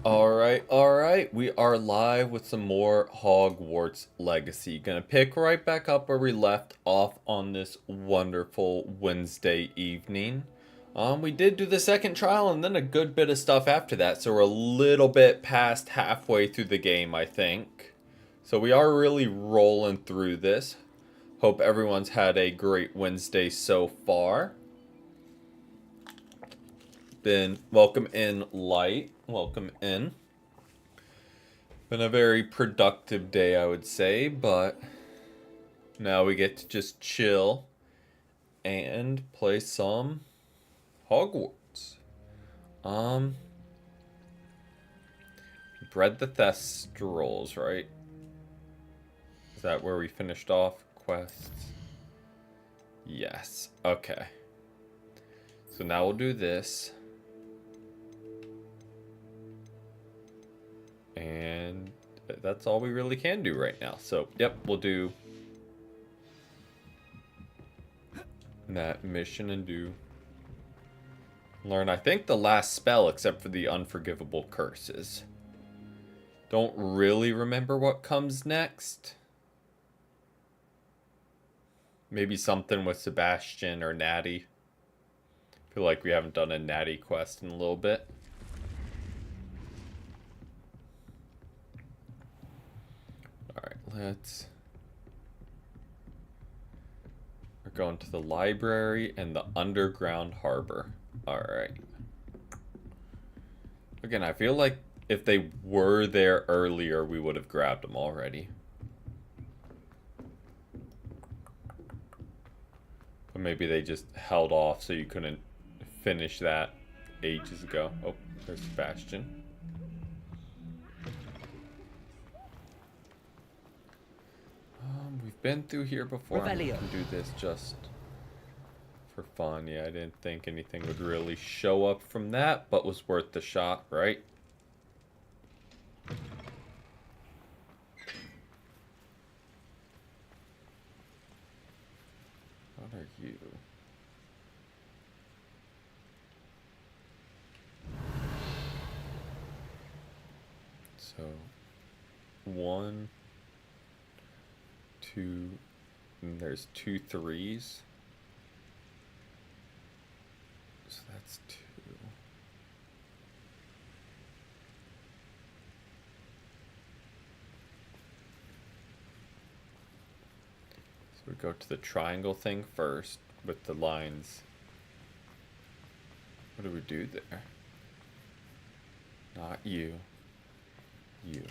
Alright, we are live with some more Hogwarts Legacy. Gonna pick right back up where we left off on this wonderful Wednesday evening. We did do the second trial and then a good bit of stuff after that, so we're a little bit past halfway through the game, I think. So we are really rolling through this. Hope everyone's had a great Wednesday so far. Been welcome in, Light. Welcome in. Been a very productive day, I would say, but now we get to just chill and play some Hogwarts. Bred the Thestrals, right? Is that where we finished off quests? Yes. Okay. So now we'll do this. And that's all we really can do right now. So, yep, we'll do that mission and learn, I think, the last spell except for the unforgivable curses. Don't really remember what comes next. Maybe something with Sebastian or Natty. Feel like we haven't done a Natty quest in a little bit. We're going to the library and the underground harbor. Alright. Again, I feel like if they were there earlier, we would have grabbed them already. But maybe they just held off so you couldn't finish that ages ago. Oh, there's Sebastian. We've been through here before. I'm gonna do this just for fun. Yeah, I didn't think anything would really show up from that, but was worth the shot, right? What are you? So, 1, 2, and there's 2 3s. So that's 2. So we go to the triangle thing first with the lines. What do we do there? Not you. You.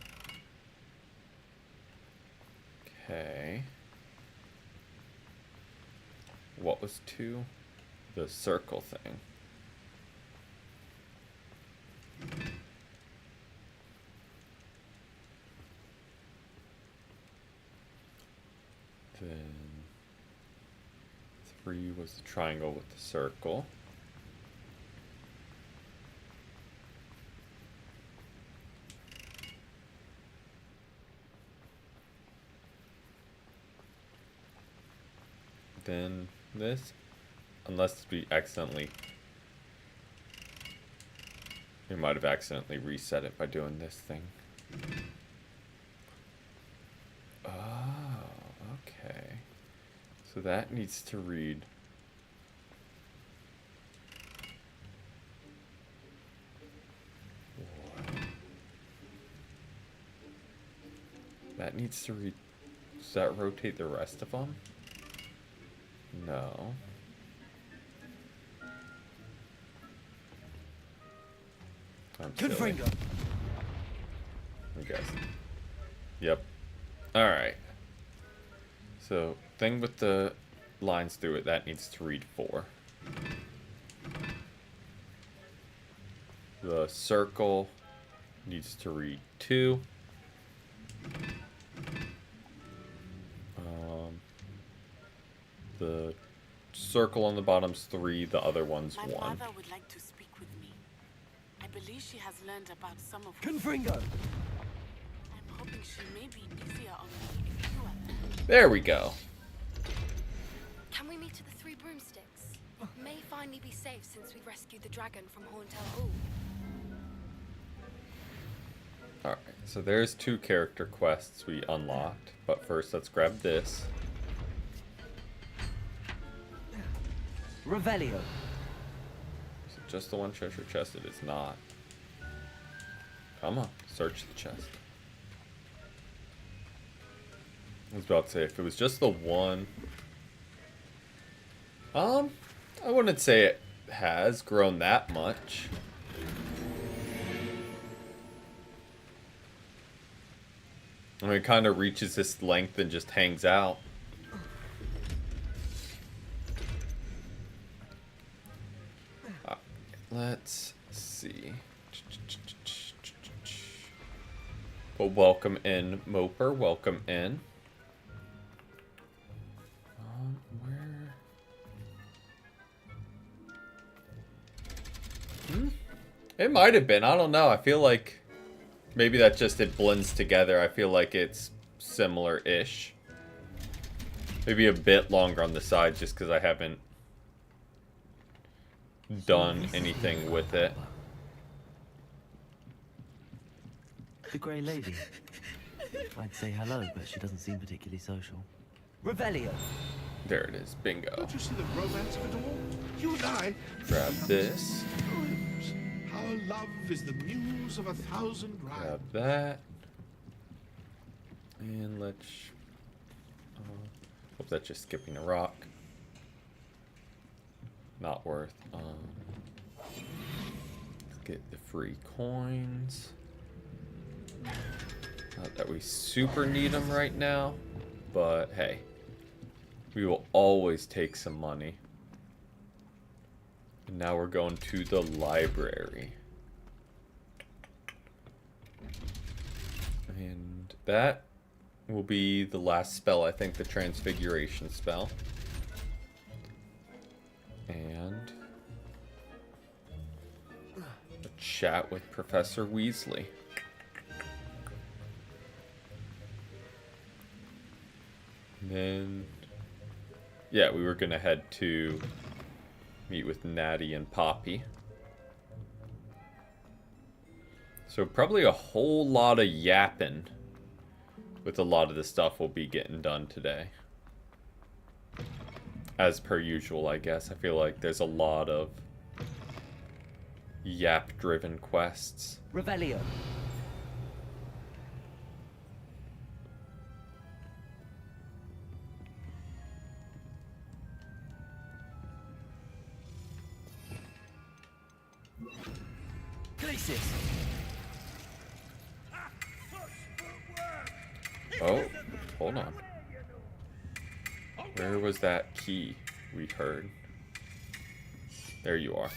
Okay. What was 2? The circle thing. Then 3 was the triangle with the circle. Then this, unless we might have accidentally reset it by doing this thing. Oh, okay. So that needs to read. That needs to read. Does that rotate the rest of them? No. Good finger. I guess. Yep. Alright. So, thing with the lines through it, that needs to read 4. The circle needs to read 2. The circle on the bottom's 3, the other one's 1. My father would like to speak with me. I believe she has learned about some of Confringo. I'm hoping she may be easier on me if you are there. There we go. Can we meet at the 3 broomsticks? May finally be safe since we rescued the dragon from Hauntel Hall. Alright, so there's 2 character quests we unlocked. But first, let's grab this. Revelio. Is it just the one treasure chest? It is not. Come on, search the chest. I was about to say, if it was just the one... I wouldn't say it has grown that much. I mean, it kind of reaches this length and just hangs out. Let's see. Well, welcome in, Moper. Welcome in. Where? It might have been. I don't know. I feel like maybe that just it blends together. I feel like it's similar-ish. Maybe a bit longer on the side just because I haven't done anything with it. The Grey Lady. I'd say hello, but she doesn't seem particularly social. Revelio. There it is. Bingo. Don't you see the romance of it all? You and I. Grab this. Poems. Our love is the muse of 1,000 rhymes. Grab that. And let's... hope that's just skipping a rock. Not worth. Let's get the free coins. Not that we super need them right now, but hey, we will always take some money. And now we're going to the library. And that will be the last spell, I think, the transfiguration spell. And a chat with Professor Weasley. And then, yeah, we were gonna head to meet with Natty and Poppy. So probably a whole lot of yapping with a lot of the stuff we'll be getting done today. As per usual, I guess. I feel like there's a lot of yap-driven quests. Revelio. Glacis. Oh, hold on. Where was that key we heard? There you are.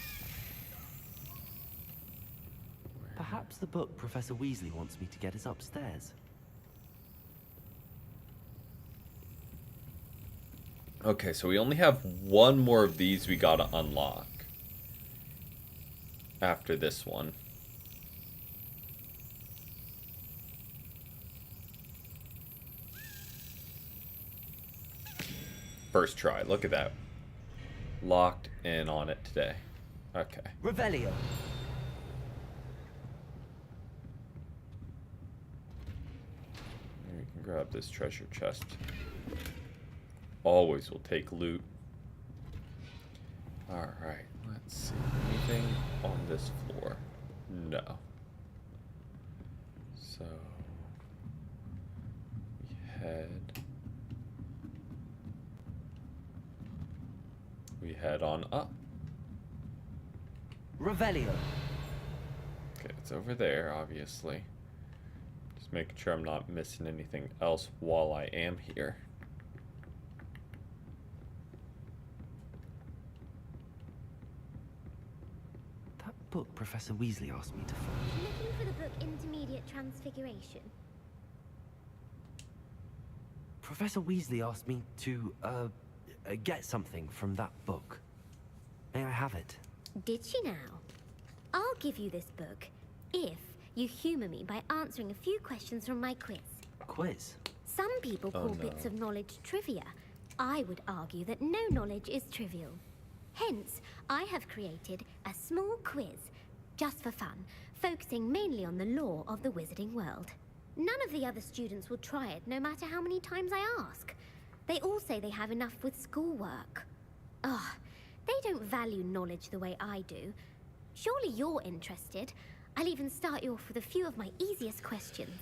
Perhaps the book Professor Weasley wants me to get is upstairs. Okay, so we only have one more of these we gotta unlock. After this one. First try, look at that. Locked in on it today. Okay. Revelio. We can grab this treasure chest. Always will take loot. Alright, let's see. Anything on this floor? No. So we head on up. Revelio. Okay, it's over there, obviously. Just making sure I'm not missing anything else while I am here. That book Professor Weasley asked me to find. Looking for the book Intermediate Transfiguration. Professor Weasley asked me to, get something from that book. May I have it? Did she now? I'll give you this book if you humor me by answering a few questions from my quiz. Quiz? Some people call bits of knowledge trivia. I would argue that no knowledge is trivial. Hence, I have created a small quiz, just for fun, focusing mainly on the lore of the wizarding world. None of the other students will try it, no matter how many times I ask. They all say they have enough with schoolwork. Ugh, they don't value knowledge the way I do. Surely you're interested. I'll even start you off with a few of my easiest questions.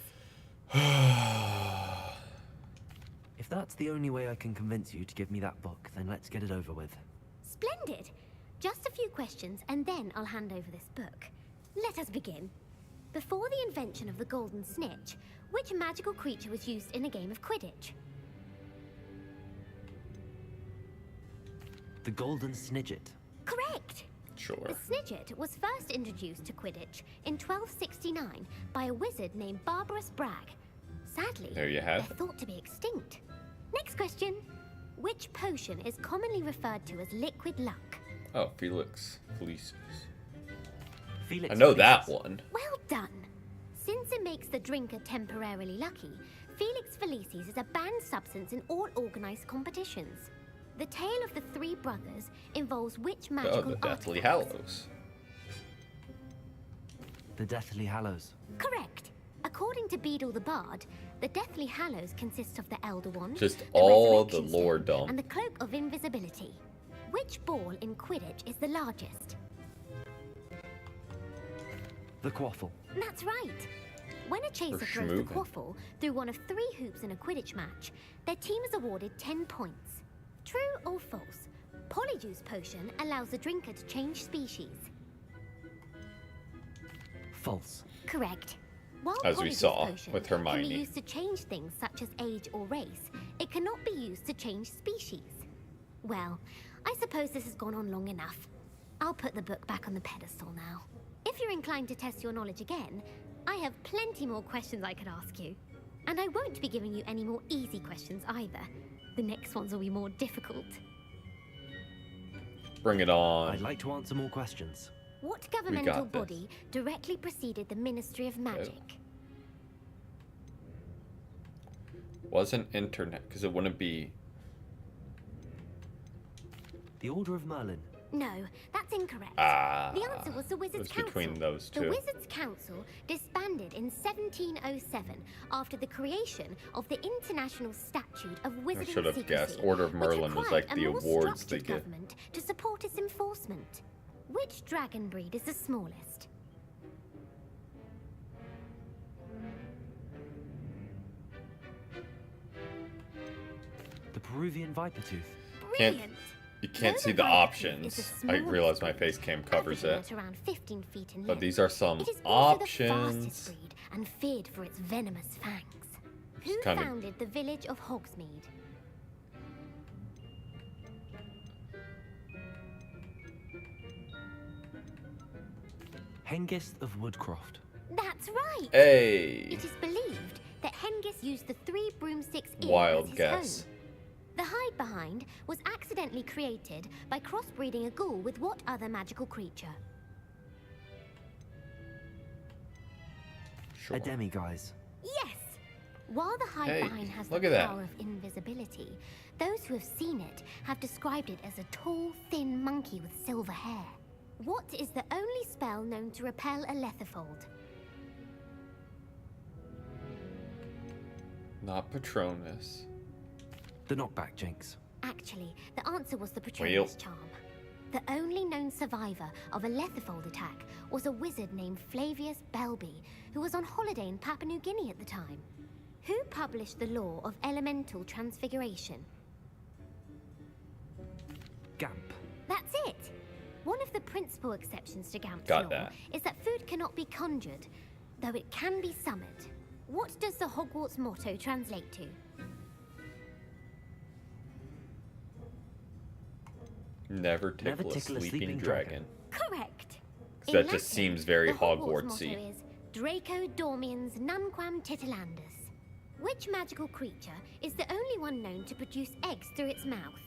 If that's the only way I can convince you to give me that book, then let's get it over with. Splendid! Just a few questions, and then I'll hand over this book. Let us begin. Before the invention of the golden snitch, which magical creature was used in a game of Quidditch? The Golden Snidget. Correct! Sure. The Snidget was first introduced to Quidditch in 1269 by a wizard named Barbarous Bragg. Sadly, There you have they're thought to be extinct. Next question. Which potion is commonly referred to as liquid luck? Oh, Felix Felicis. Felix I know that Felicis. one. Well done. Since it makes the drinker temporarily lucky, Felix Felicis is a banned substance in all organized competitions. The tale of the three brothers involves which Oh, magical the Deathly artifacts? Hallows. The Deathly Hallows. Correct. According to Beadle the Bard, the Deathly Hallows consists of the Elder Wand, Just the all the Resurrection lore Stone, dump. and the Cloak of Invisibility. Which ball in Quidditch is the largest? The Quaffle. That's right. When a chaser For throws the schmoovin'. quaffle through one of 3 hoops in a Quidditch match, their team is awarded 10 points. True or false? Polyjuice potion allows the drinker to change species. False. Correct. While As we Polyjuice saw potion with can be Hermione. used to change things such as age or race, it cannot be used to change species. Well, I suppose this has gone on long enough. I'll put the book back on the pedestal now. If you're inclined to test your knowledge again, I have plenty more questions I could ask you. And I won't be giving you any more easy questions either. The next ones will be more difficult. Bring it on. I'd like to answer more questions. What governmental got this. body directly preceded the Ministry of Magic? Wasn't internet, because it wouldn't be. The Order of Merlin. No, that's incorrect. Ah. The answer was the Wizards' it was Council. between those The two. Wizards' Council disbanded in 1707 after the creation of the International Statute of Wizarding should have Secrecy, guessed. Order of which Merlin was required like a the more awards they structured give. government to support its enforcement. Which dragon breed is the smallest? The Peruvian Viper Tooth. Can't- Brilliant! You can't Though see the the viper tooth is options. the I smallest realize my breed, face cam covers averaging it. at around 15 feet in But length. these are some It is also the options. fastest breed and feared for its venomous fangs. Who kinda- founded the village of Hogsmeade? Hengist of Woodcroft. That's right! Hey! It is believed that Hengist used the 3 broomsticks inn Wild as his guess. home. The hide behind was accidentally created by crossbreeding a ghoul with what other magical creature? Sure. A demiguise. Yes! While the hide Hey, behind has look the at that. power of invisibility, those who have seen it have described it as a tall, thin monkey with silver hair. What is the only spell known to repel a letherfold? Not Patronus. The Knockback Jinx. Actually, the answer was the Patronus Well. charm. The only known survivor of a letherfold attack was a wizard named Flavius Belby, who was on holiday in Papua New Guinea at the time. Who published the law of elemental transfiguration? Gamp. That's it! One of the principal exceptions to Gamp's Got law that. is that food cannot be conjured, though it can be summoned. What does the Hogwarts motto translate to? Never tickle, a sleeping dragon. Correct! 'Cause In that just Latin, seems very the Hogwarts Hogwartsy. motto is Draco Dormiens Nunquam Titilandus. Which magical creature is the only one known to produce eggs through its mouth?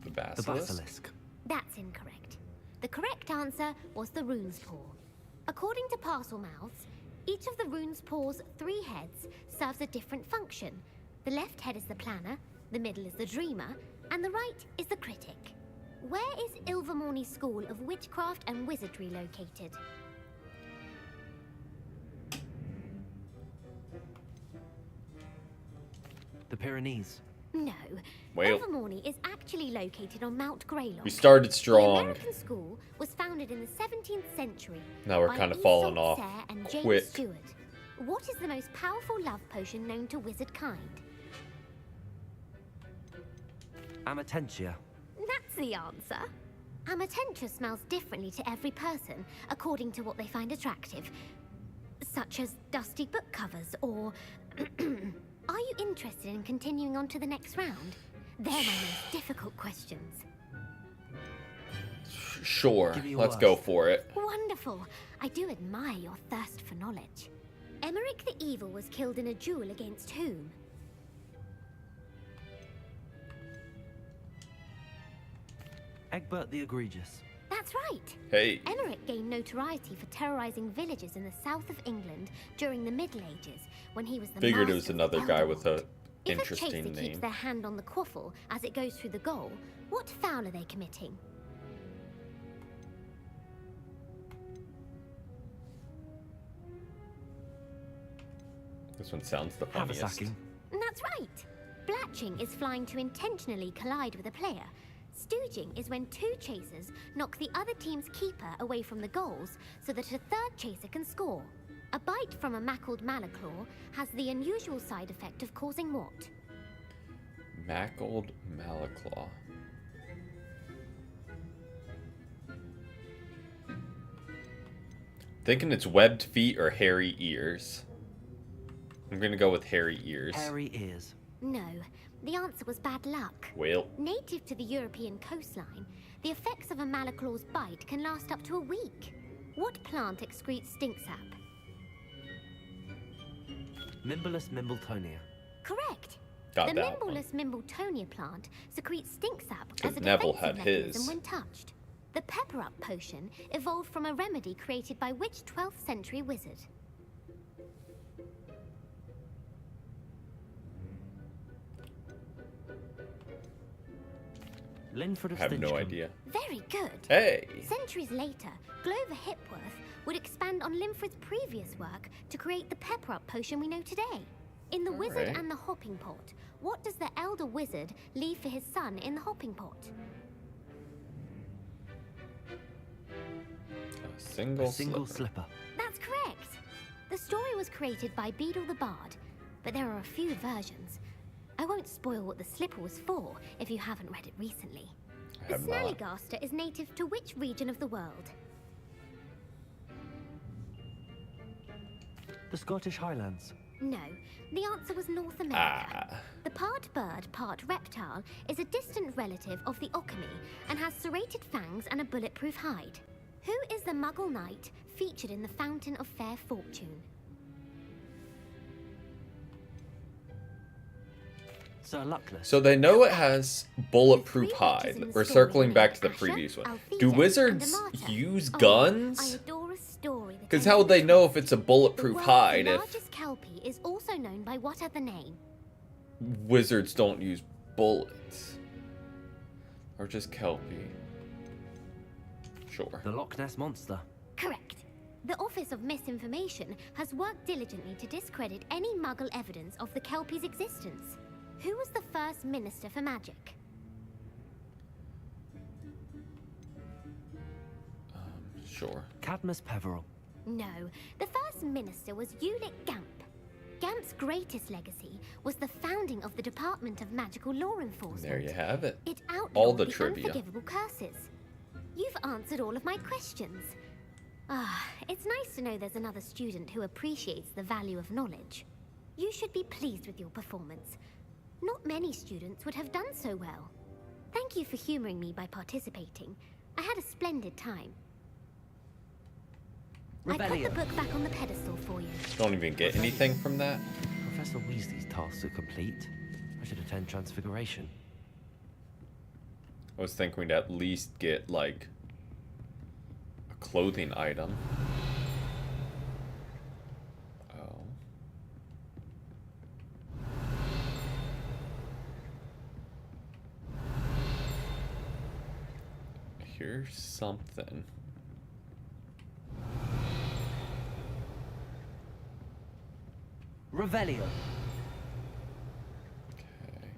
The The basilisk. Basilisk. That's incorrect. The correct answer was the rune's paw. According to Parselmouths, each of the rune's paw's 3 heads serves a different function. The left head is the planner, the middle is the dreamer, And the right is the critic. Where is Ilvermorny School of Witchcraft and Wizardry located? The Pyrenees. No. Well. Ilvermorny is actually located on Mount Greylock. We started The strong. American school was founded in the 17th century. Now we're by kind of falling Isolde off Sayre and James quick. Stewart. What is the most powerful love potion known to wizard kind? Amatentia. That's the answer. Amatentia smells differently to every person, according to what they find attractive. Such as dusty book covers, or... Are you interested in continuing on to the next round? They're my most difficult questions. Sure, Give me your let's go worst. for it. Wonderful. I do admire your thirst for knowledge. Emmerich the Evil was killed in a duel against whom? Egbert the Egregious. That's right. Hey, Emmerich gained notoriety for terrorizing villages in the south of England during the Middle Ages, when he was the figured it master was of another guy with Elderwald. a If a chaser interesting keeps name. their hand on the quaffle as it goes through the goal, what foul are they committing? This one sounds the funniest. Haversacking. That's right. Blatching is flying to intentionally collide with a player. Stooging is when two chasers knock the other team's keeper away from the goals so that a third chaser can score. A bite from a mackled malaclaw has the unusual side effect of causing what? Mackled Malaclaw. Thinking it's webbed feet or hairy ears. I'm gonna go with hairy ears. Hairy ears. No, the answer was bad luck. Well, Native to the European coastline, the effects of a malaclaw's bite can last up to a week. What plant excretes stink sap? Mimbulus Mimbletonia. Correct. got The that one. Mimbulus Mimbletonia plant secretes stink sap 'Cause as a Neville defensive had mechanism his. when touched. The Pepper Up potion evolved from a remedy created by which 12th century wizard? Linford of I have no Stinchcombe. idea. Very good. Hey! Centuries later, Glover Hipworth would expand on Linford's previous work to create the Pepper Up potion we know today. In The Wizard Alright. and the Hopping Pot, what does the elder wizard leave for his son in the hopping pot? A single, A single slipper. slipper. That's correct. The story was created by Beadle the Bard, but there are a few versions. I won't spoil what the slipper was for if you haven't read it recently. I The have not. Snallygaster is native to which region of the world? The Scottish Highlands. No, the answer was North America. Ah. The part bird, part reptile is a distant relative of the Occamy and has serrated fangs and a bulletproof hide. Who is the Muggle knight featured in the Fountain of Fair Fortune? Sir Luckless. So they know it has bulletproof The three hide. witches in the We're story circling named back to the Asher, previous one. Althea, Do and wizards Amata. use Oh, guns? I adore a story that Because ends how would with they know truth. if it's a The bulletproof world's hide if largest kelpie is also known by what other name? wizards don't use bullets? Or just Kelpie? Sure. The Loch Ness Monster. Correct. The Office of Misinformation has worked diligently to discredit any Muggle evidence of the Kelpie's existence. Who was the first Minister for Magic? Sure. Cadmus Peveril. No, the first Minister was Ulick Gamp. Gamp's greatest legacy was the founding of the Department of Magical Law Enforcement. There you have it. It outlawed All the the trivia. unforgivable curses. You've answered all of my questions. Ah, it's nice to know there's another student who appreciates the value of knowledge. You should be pleased with your performance. Not many students would have done so well. Thank you for humoring me by participating. I had a splendid time. I put the Rebellion. book back on the pedestal for you. Don't even get anything from that. Professor Weasley's tasks are complete. I should attend Transfiguration. I was thinking we'd at least get, like, a clothing item. Oh. hear something. Revelio. Okay.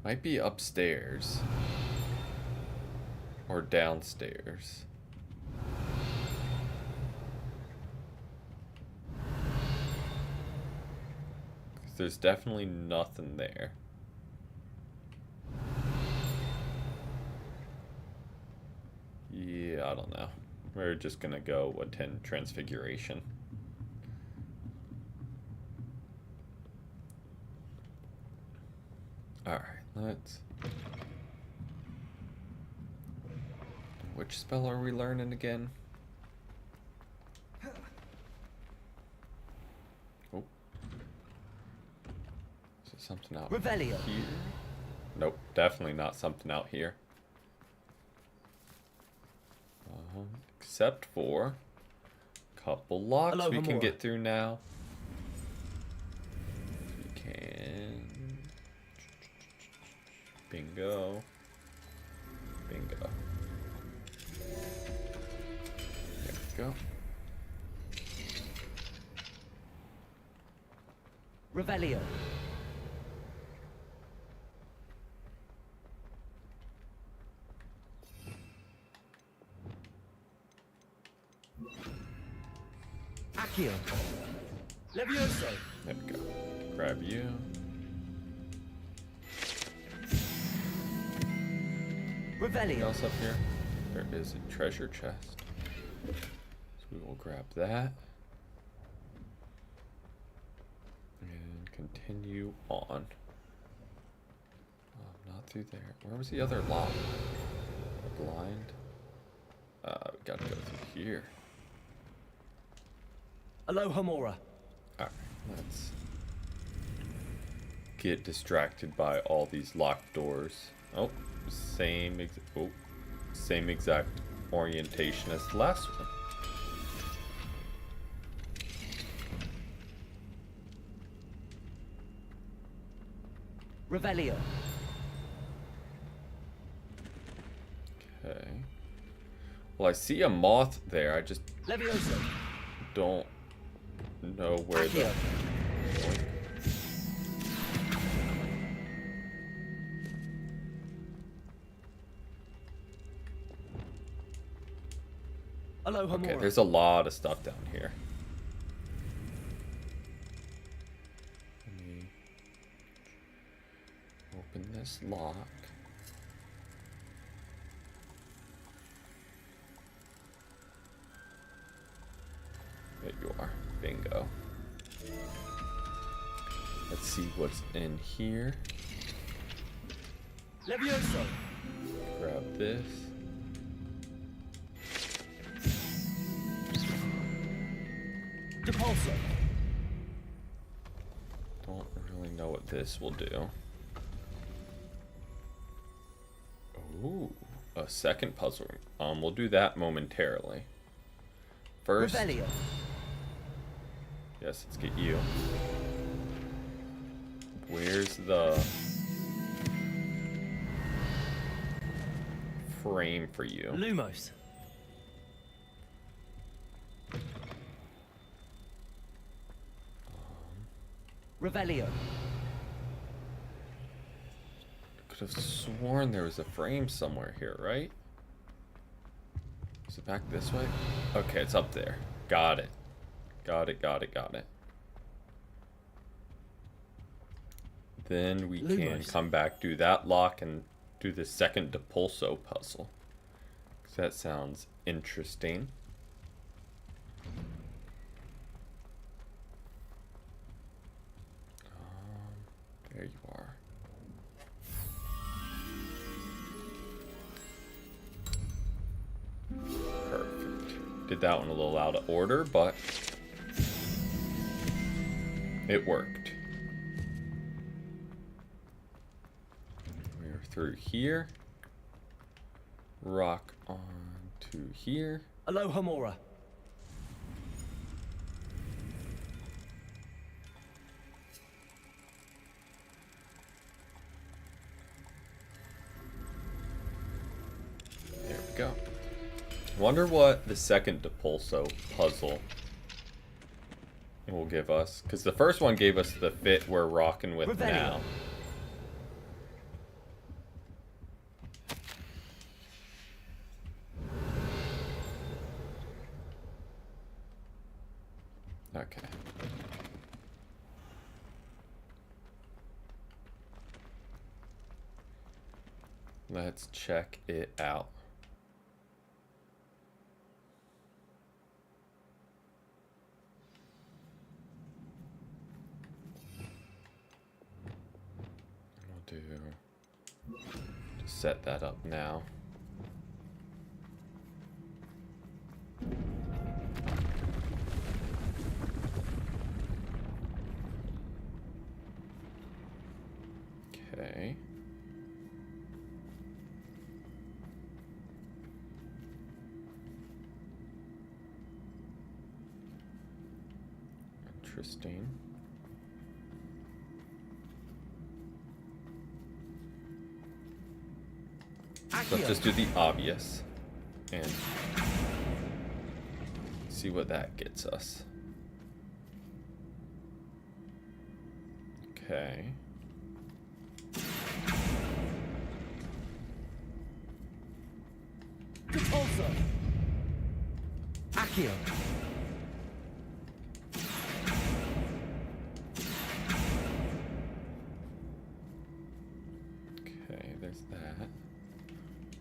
Might be upstairs. Or downstairs. There's definitely nothing there. Yeah, I don't know. We're just gonna go attend Transfiguration. Alright, let's... Which spell are we learning again? Oh. Is it something out Revelio. here? Nope, definitely not something out here. Except for a couple locks Hello, we can Hamura. get through now. We can... Bingo. Bingo. There we go. Revelio. Accio. Levioso. There we go. Grab you. Anything Revelio. else up here? There is a treasure chest. So we will grab that. And continue on. Not through there. Where was the other lock? The blind? We gotta go through here. Aloha Mora. Alright, let's get distracted by all these locked doors. Oh, same exact orientation as the last one. Revelio. Okay. Well, I see a moth there. I just Levioso. don't know where the... Accio. Aloha Okay, Mora. there's a lot of stuff down here. Let me open this lock. There you are. Bingo. Let's see what's in here. Levioso. Grab this. Depulso. Don't really know what this will do. Ooh, a second puzzle. We'll do that momentarily. First, Revelio. yes, let's get you. Where's the frame for you? Lumos. Revelio. Could have sworn there was a frame somewhere here, right? Is it back this way? Okay, it's up there. Got it. Got it, got it, got it. Then we can Lumos. come back, do that lock, and do the second Depulso puzzle. 'Cause that sounds interesting. There you are. Perfect. Did that one a little out of order, but it worked. We're through here. Rock on to here. Aloha Mora. There we go. Wonder what the second Depulso puzzle will give us. Because the first one gave us the fit we're rocking with now. Okay. Let's check it out. We'll do just set that up now. Okay. Interesting. So let's just do the obvious and see what that gets us. Okay. Depulso. Accio. Okay, there's that.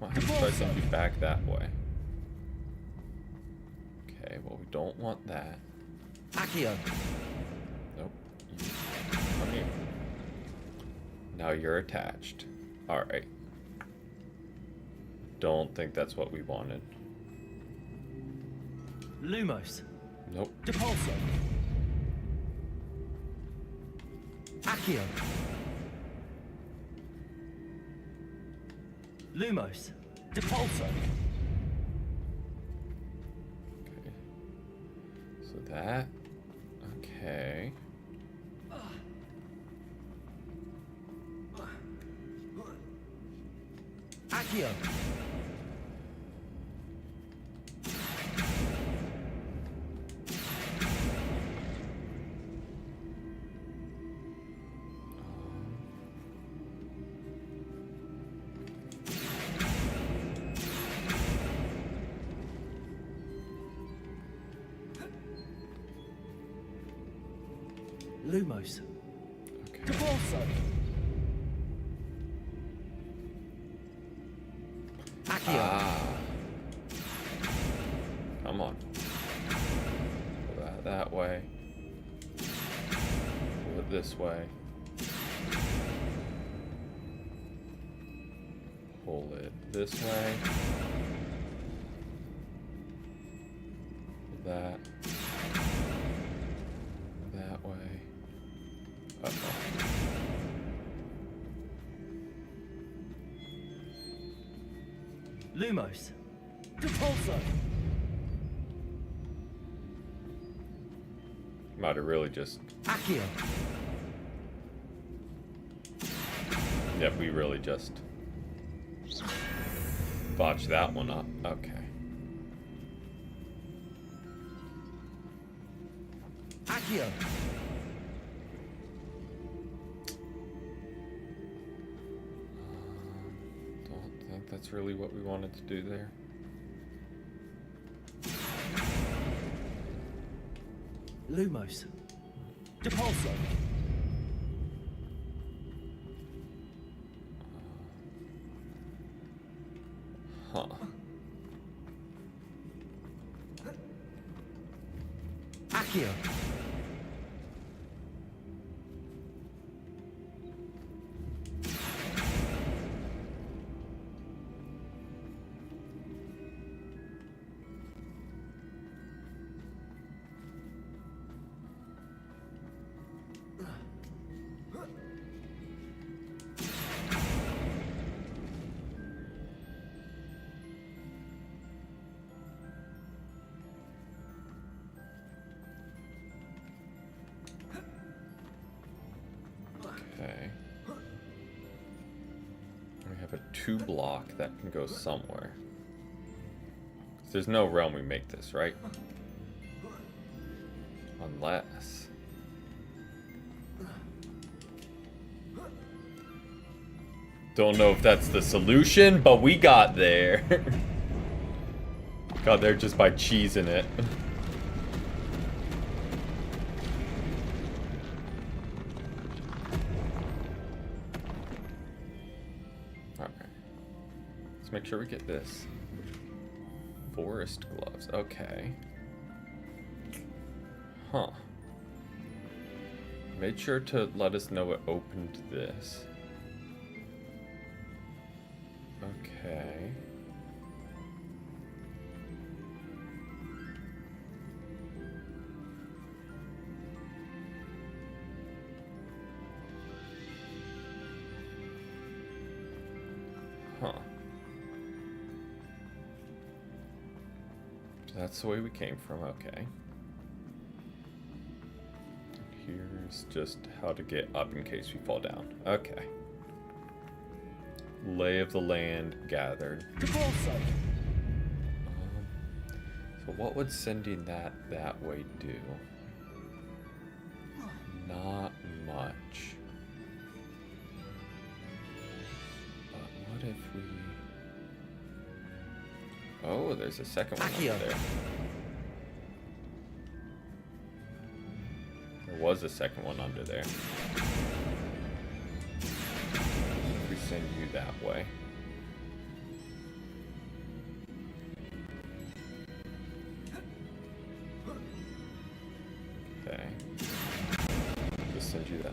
Might have to try something back that way. Okay, well we don't want that. Accio. Nope. Come here. Now you're attached. Alright. Don't think that's what we wanted. Lumos. Nope. Depulso. Accio. Lumos. Depulso. Okay. So that. Okay. Accio. Lumos. Okay. Depulso. Accio. Ah. Come on. Pull that way. Pull it this way. Pull it this way. Pull that. That way. Uh-oh. Lumos. Depulso. Might have really just... Accio. Yep, we really just... botched that one up. Okay. Accio. Don't think that's really what we wanted to do there. Lumos. Depulso. Huh. Accio. Okay. We have a 2 block that can go somewhere. There's no realm we make this, right? Unless... Don't know if that's the solution, but we got there. Got there just by cheesing it. Alright. Let's make sure we get this. Forest gloves. Okay. Huh. Made sure to let us know it opened this. Okay. Huh. That's the way we came from, okay. Here's just how to get up in case we fall down. Okay. Lay of the land gathered. So what would sending that way do? Not much. But what if we... Oh, there's a second one over there. There was a second one under there. If we send you that way. Okay. Just send you that.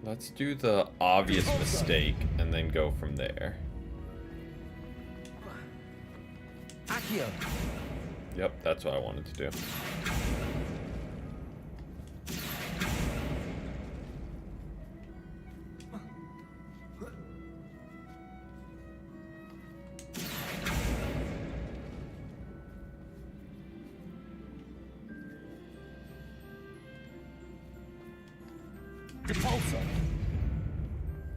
Let's do the obvious mistake and then go from there. Yep, that's what I wanted to do.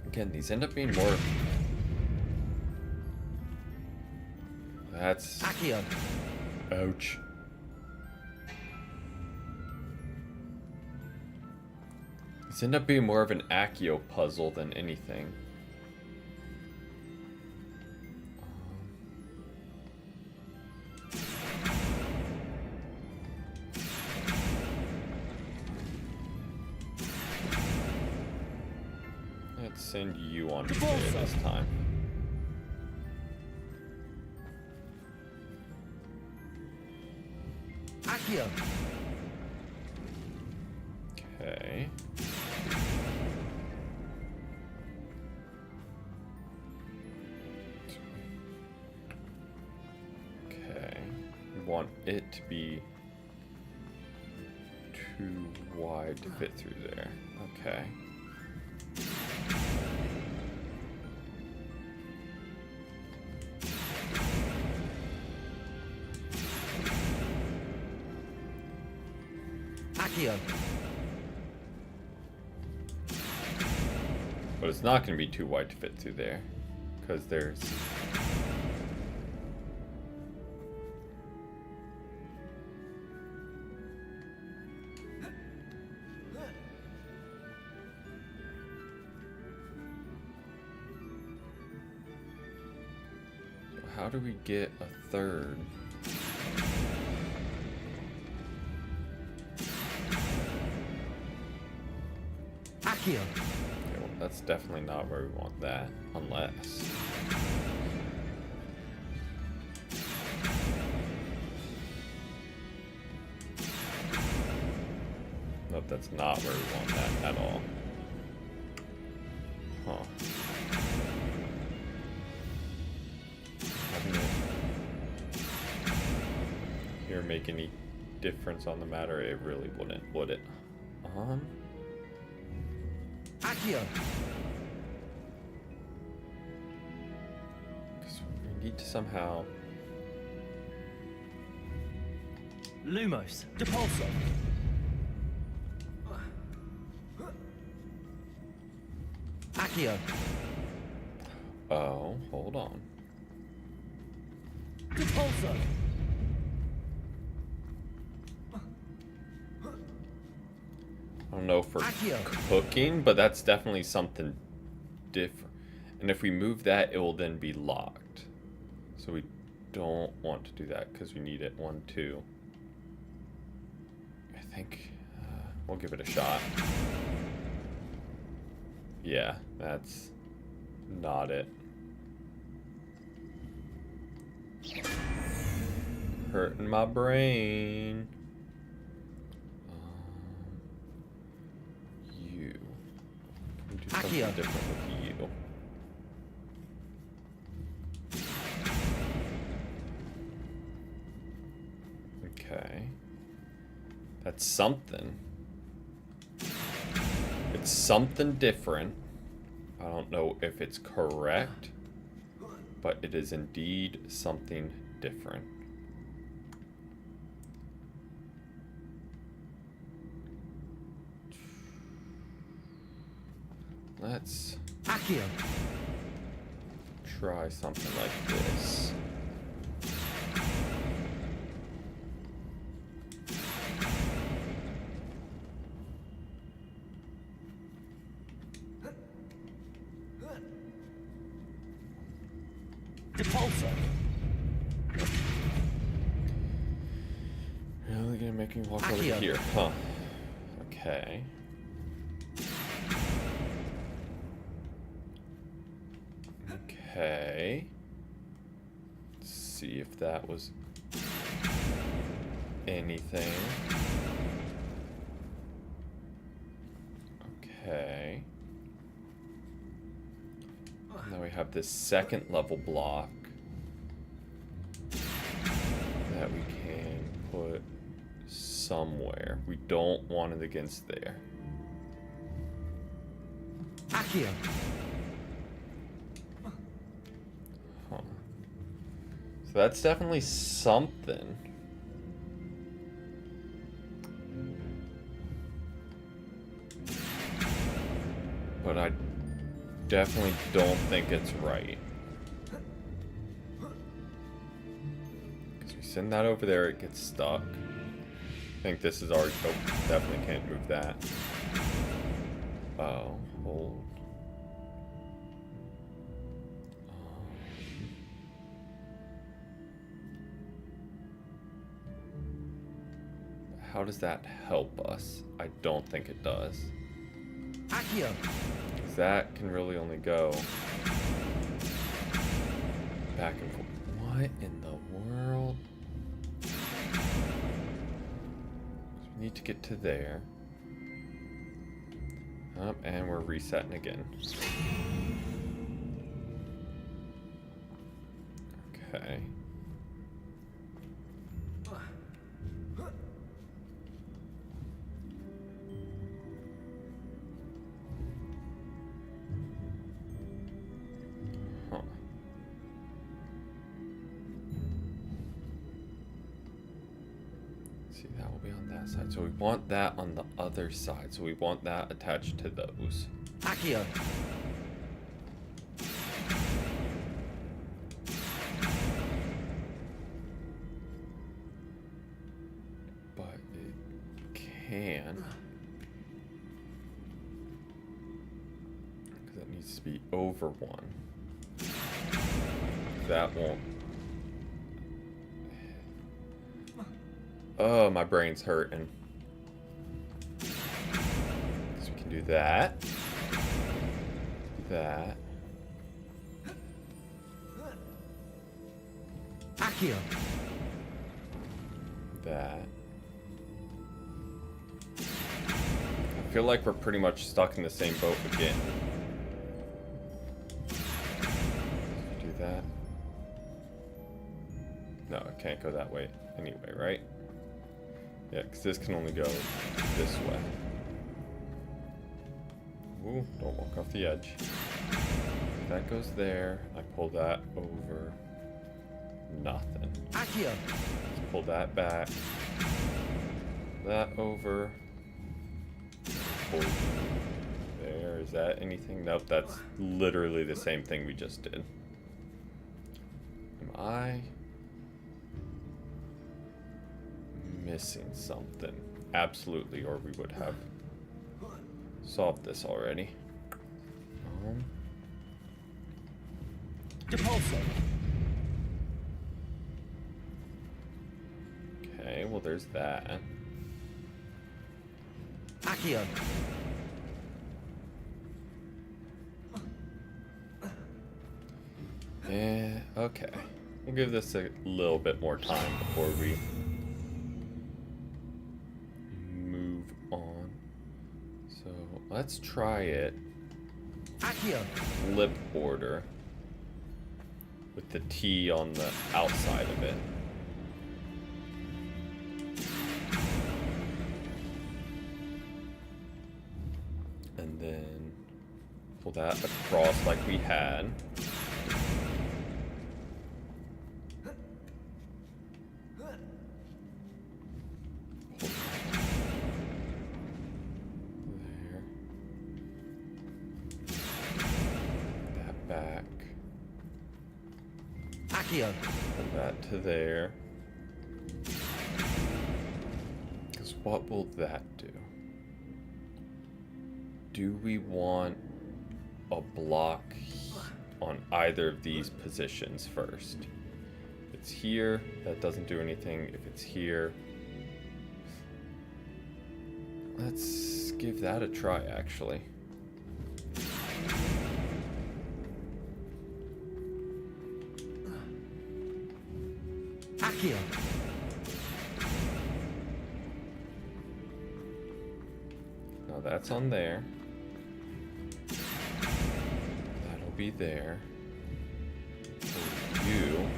Again, these end up being more... That's... Ouch. These end up being more of an Accio puzzle than anything. Let's send you on to there this time. Okay. Okay. We want it to be too wide to fit through there. Okay. But it's not going to be too wide to fit through there, because there's... So how do we get a third? Okay, well, that's definitely not where we want that, unless... Nope, that's not where we want that at all. Huh. Doesn't it here make any difference on the matter? It really wouldn't, would it? Because we need to somehow... Lumos, Depulso. Accio. Oh, hold on. Repulsor. I don't know if we're Accio. cooking, but that's definitely something different. And if we move that, it will then be locked. So we don't want to do that because we need it. 1, 2. I think we'll give it a shot. Yeah, that's not it. Hurting my brain. You. Can we do something Accio. different with you? Okay. That's something. It's something different. I don't know if it's correct, but it is indeed something different. Let's Accio. try something like this. Repulsor. Really gonna make me walk over Accio. here, huh? Okay. Okay. Let's see if that was anything. Okay. Now we have this second level block that we can put somewhere. We don't want it against there. Accio. Huh. So that's definitely something. But I definitely don't think it's right. Because we send that over there, it gets stuck. I think this is already... Oh, definitely can't move that. Oh, hold. How does that help us? I don't think it does. Accio. Because that can really only go back and forth. What in the world? So we need to get to there. Up, and we're resetting again. Okay. Huh. See, that will be on that side. So we want that on the other side. So we want that attached to those. Accio. But it can. Because it needs to be over one. That won't. Oh, my brain's hurting. So we can do that. That. Accio. That. I feel like we're pretty much stuck in the same boat again. Do that. No, it can't go that way anyway, right? Yeah, because this can only go this way. Ooh, don't walk off the edge. That goes there. I pull that over. Nothing. Accio. Let's pull that back. That over. Pull. There is that anything? Nope, that's literally the same thing we just did. Am I missing something? Absolutely, or we would have solved this already. Depulso. Okay, well there's that. Accio. Yeah, okay. We'll give this a little bit more time before we move on. So let's try it. Accio. Flip order with the T on the outside of it. And then pull that across like we had. Back. Accio. Pull that to there. Because what will that do? Do we want a block on either of these positions first? If it's here, that doesn't do anything. If it's here, let's give that a try, actually. Accio. Now that's on there. That'll be there. For you.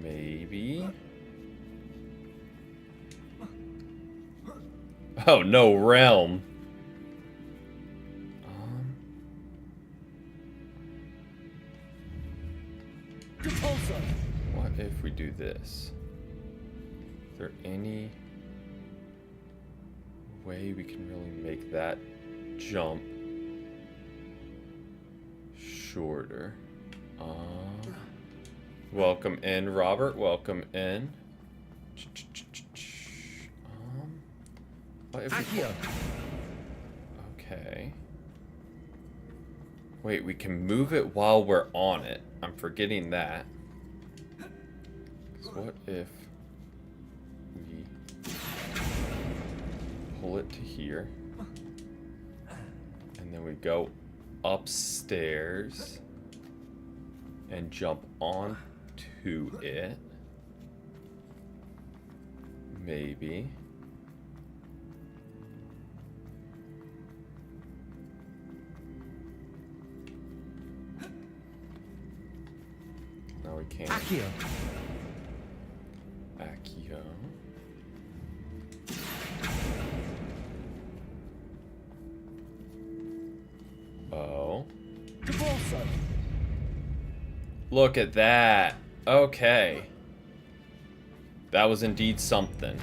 Maybe. Oh, no realm. Depulso. What if we do this? Is there any way we can really make that jump shorter? Welcome in, Robert. Welcome in. What if we... Accio. Okay. Wait, we can move it while we're on it. I'm forgetting that. 'Cause what if we pull it to here, and then we go upstairs and jump onto it? Maybe. No, we can't. Accio. Accio. Oh. Depulso. Look at that. Okay. That was indeed something.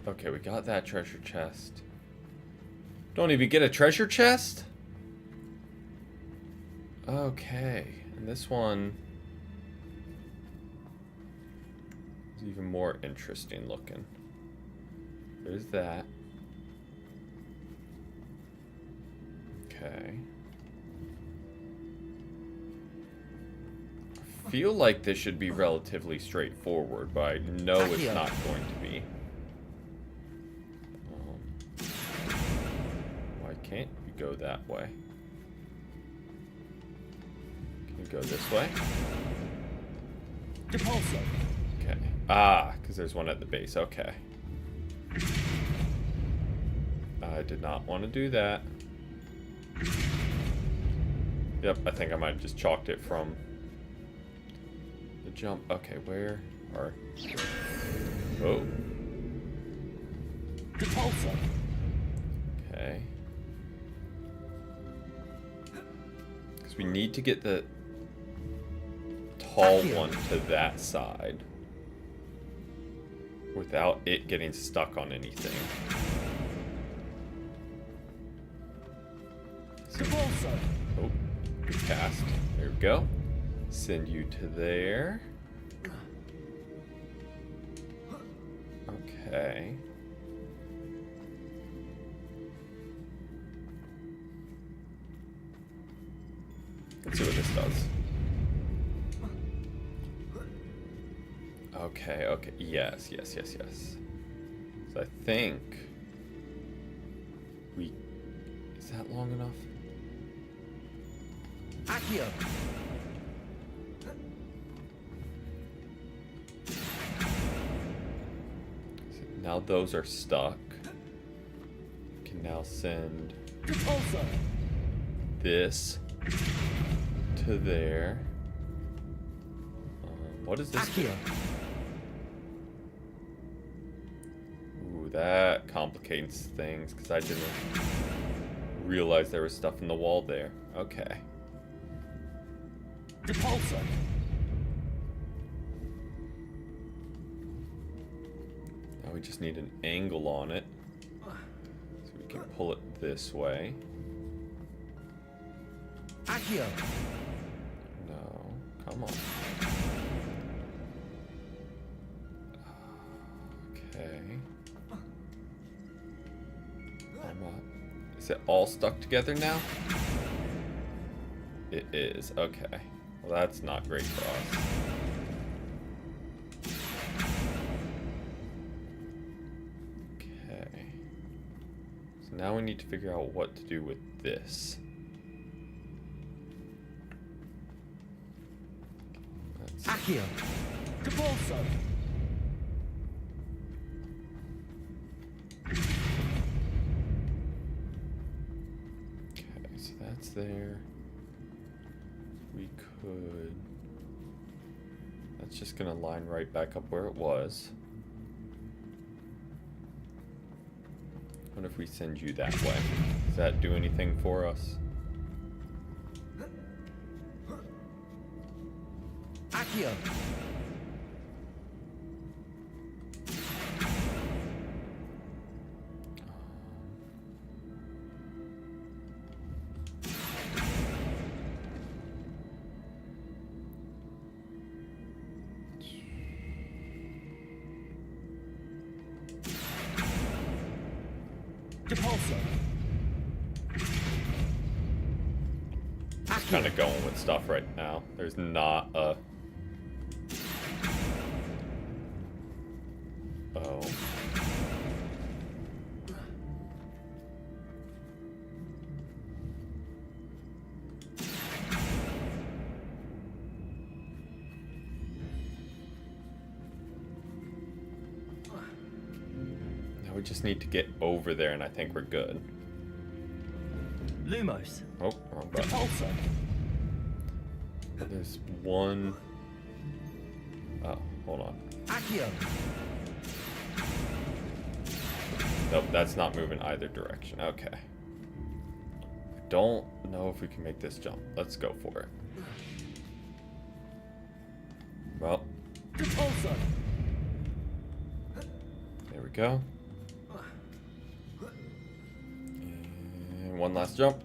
Okay, we got that treasure chest. Don't even get a treasure chest? Okay. And this one is even more interesting looking. There's that. Okay. I feel like this should be relatively straightforward, but I know it's not going to be. Why can't you go that way? Can you go this way? Depulso. Okay. Ah, because there's one at the base. Okay. I did not want to do that. Yep, I think I might have just chalked it from the jump. Okay, where are... Oh. Depulso. Okay. Because we need to get the tall one to that side. without it getting stuck on anything. So, oh, good cast. There we go. Send you to there. Okay. Let's see what this does. Okay, okay. Yes. So I think we... Is that long enough? Accio. So now those are stuck. Can now send this to there. What is this? Accio. Ooh, that complicates things because I didn't realize there was stuff in the wall there. Okay. Depulso. Now we just need an angle on it. So we can pull it this way. Accio. No, come on. Okay. Is it all stuck together now? It is, okay. Well, that's not great for us. Okay. So now we need to figure out what to do with this. Accio. Depulso. Okay, so that's there. We could... That's just gonna line right back up where it was. What if we send you that way? Does that do anything for us? Accio. Depulso. Just kind of going with stuff right now. There's not a... Oh. Now we just need to get over there and I think we're good. Lumos. Oh, wrong button. Depulso. There's one... Oh, hold on. Accio. Nope, that's not moving either direction. Okay. I don't know if we can make this jump. Let's go for it. Well, Depulso. there we go. And one last jump.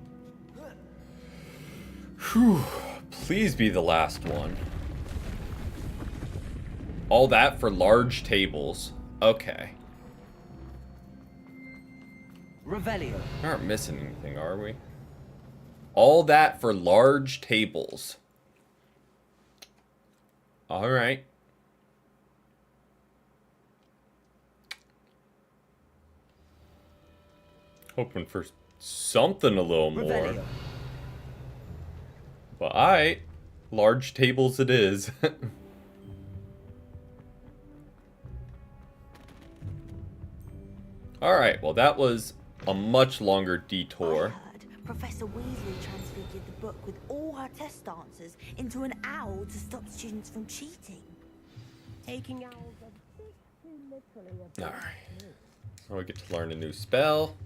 Whew. Please be the last one. All that for large tables. Okay. Revelio. We aren't missing anything, are we? All that for large tables. Alright. Hoping for something a little more. Revelio. But alright. Large tables it is. Alright, well that was a much longer detour. I heard Professor Weasley transfigured the book with all her test answers into an owl to stop students from cheating. Taking owls a bit too literally. Alright. Now we get to learn a new spell.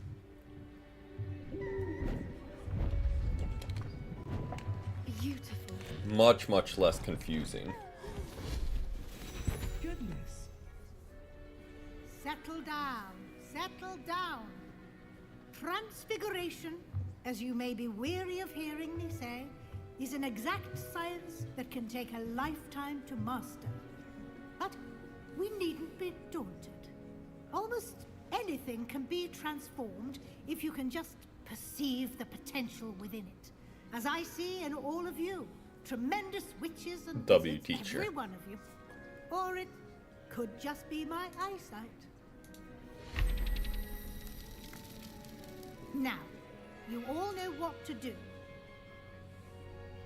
Beautiful. Much, much less confusing. Goodness. settle down. Settle down. Transfiguration, as you may be weary of hearing me say, is an exact science that can take a lifetime to master. But we needn't be daunted. Almost anything can be transformed if you can just perceive the potential within it. As I see in all of you, tremendous witches and W wizards, teacher. every one of you. Or it could just be my eyesight. Now, you all know what to do.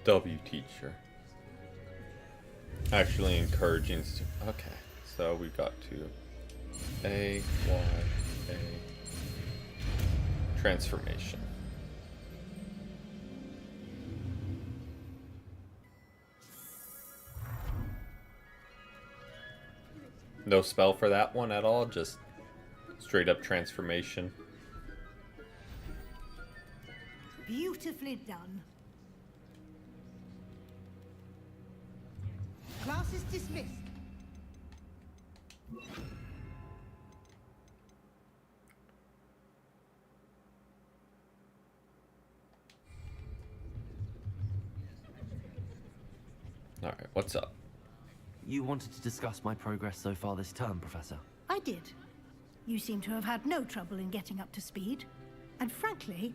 W teacher. Actually encouraging okay, so we got to A, Y, A. Transformation. No spell for that one at all, just straight up transformation. Beautifully done. Class is dismissed. Alright, what's up? You wanted to discuss my progress so far this term, Professor? I did. You seem to have had no trouble in getting up to speed. And frankly,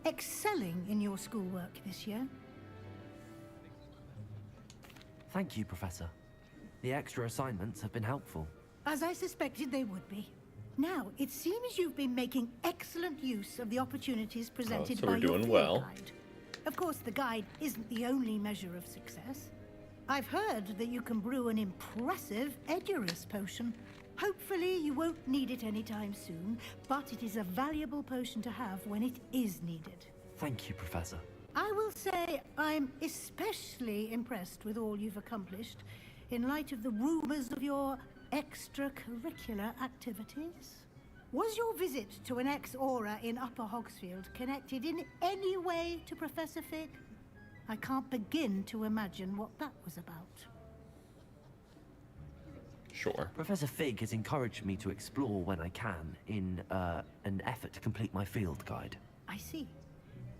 excelling in your schoolwork this year. Thank you, Professor. The extra assignments have been helpful. As I suspected they would be. Now, it seems you've been making excellent use of the opportunities presented so by we're your doing field well. guide. Of course, the guide isn't the only measure of success. I've heard that you can brew an impressive Edurus potion. Hopefully, you won't need it anytime soon, but it is a valuable potion to have when it is needed. Thank you, Professor. I will say I'm especially impressed with all you've accomplished in light of the rumors of your extracurricular activities. Was your visit to an ex-aura in Upper Hogsfield connected in any way to Professor Fig? I can't begin to imagine what that was about. Sure. Professor Fig has encouraged me to explore when I can in an effort to complete my field guide. I see.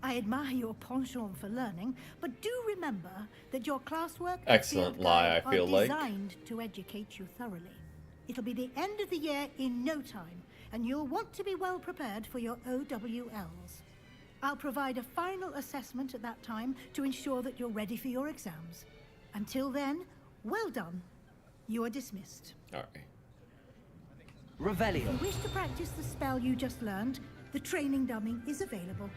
I admire your penchant for learning, but do remember that your classwork and Excellent field lie, guide I feel are like. designed to educate you thoroughly. It'll be the end of the year in no time, and you'll want to be well prepared for your OWLs. I'll provide a final assessment at that time to ensure that you're ready for your exams. Until then, well done. You are dismissed. Alright. Revelio. If you wish to practice the spell you just learned, the training dummy is available.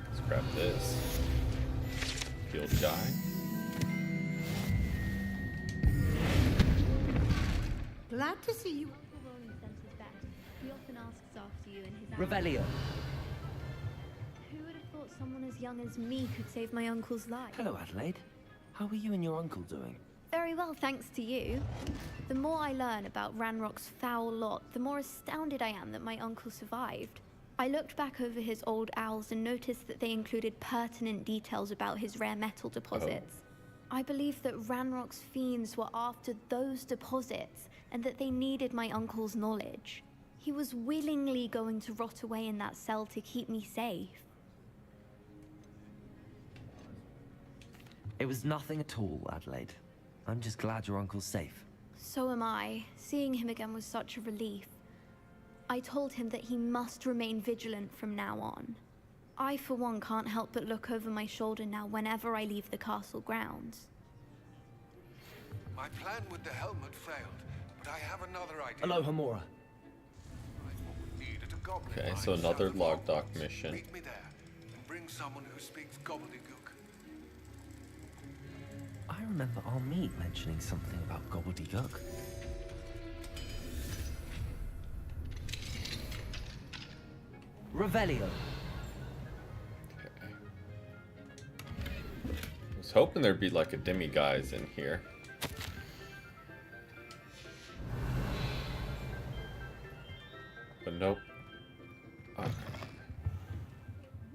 Let's grab this. Field guy. Glad to see you. Uncle Roland sent us back. He often asks after you in his Revelio. Who would have thought someone as young as me could save my uncle's life? Hello, Adelaide. How are you and your uncle doing? Very well, thanks to you. The more I learn about Ranrock's foul lot, the more astounded I am that my uncle survived. I looked back over his old owls and noticed that they included pertinent details about his rare metal deposits. I believe that Ranrock's fiends were after those deposits and that they needed my uncle's knowledge. He was willingly going to rot away in that cell to keep me safe. It was nothing at all, Adelaide. I'm just glad your uncle's safe. So am I. Seeing him again was such a relief. I told him that he must remain vigilant from now on. I, for one, can't help but look over my shoulder now whenever I leave the castle grounds. My plan with the helmet failed, but I have another idea. Hello, Hamora. Right, what we need at a goblin Okay, mine so another south of log dock Hogwarts. mission. Meet me there, and bring someone who speaks gobbledygook. I remember Armine mentioning something about gobbledygook. Revelio. I was hoping there'd be like a demiguise in here. But nope. Okay.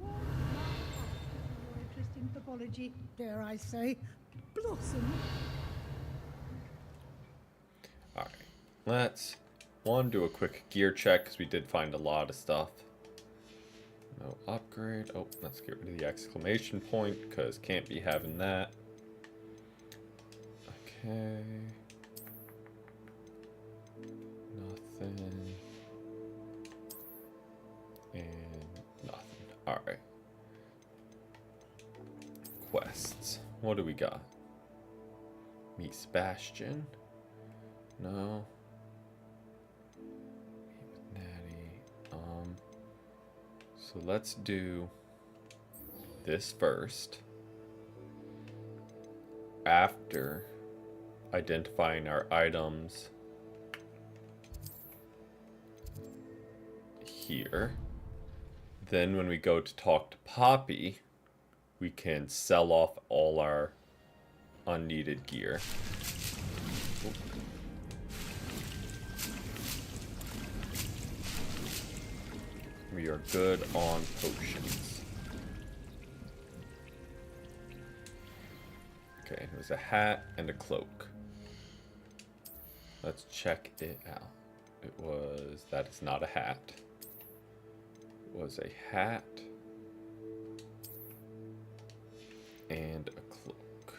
More interest in pathology, dare I say, blossom. Alright. Let's One, do a quick gear check because we did find a lot of stuff. No upgrade. Oh, let's get rid of the exclamation point because can't be having that. Okay. Nothing. And nothing. Alright. Quests. What do we got? Meet Sebastian. No. Meet with Natty. So let's do this first. After identifying our items here, then when we go to talk to Poppy, we can sell off all our unneeded gear. We are good on potions. Okay, there's a hat and a cloak. Let's check it out. That is not a hat. It was a hat and a cloak.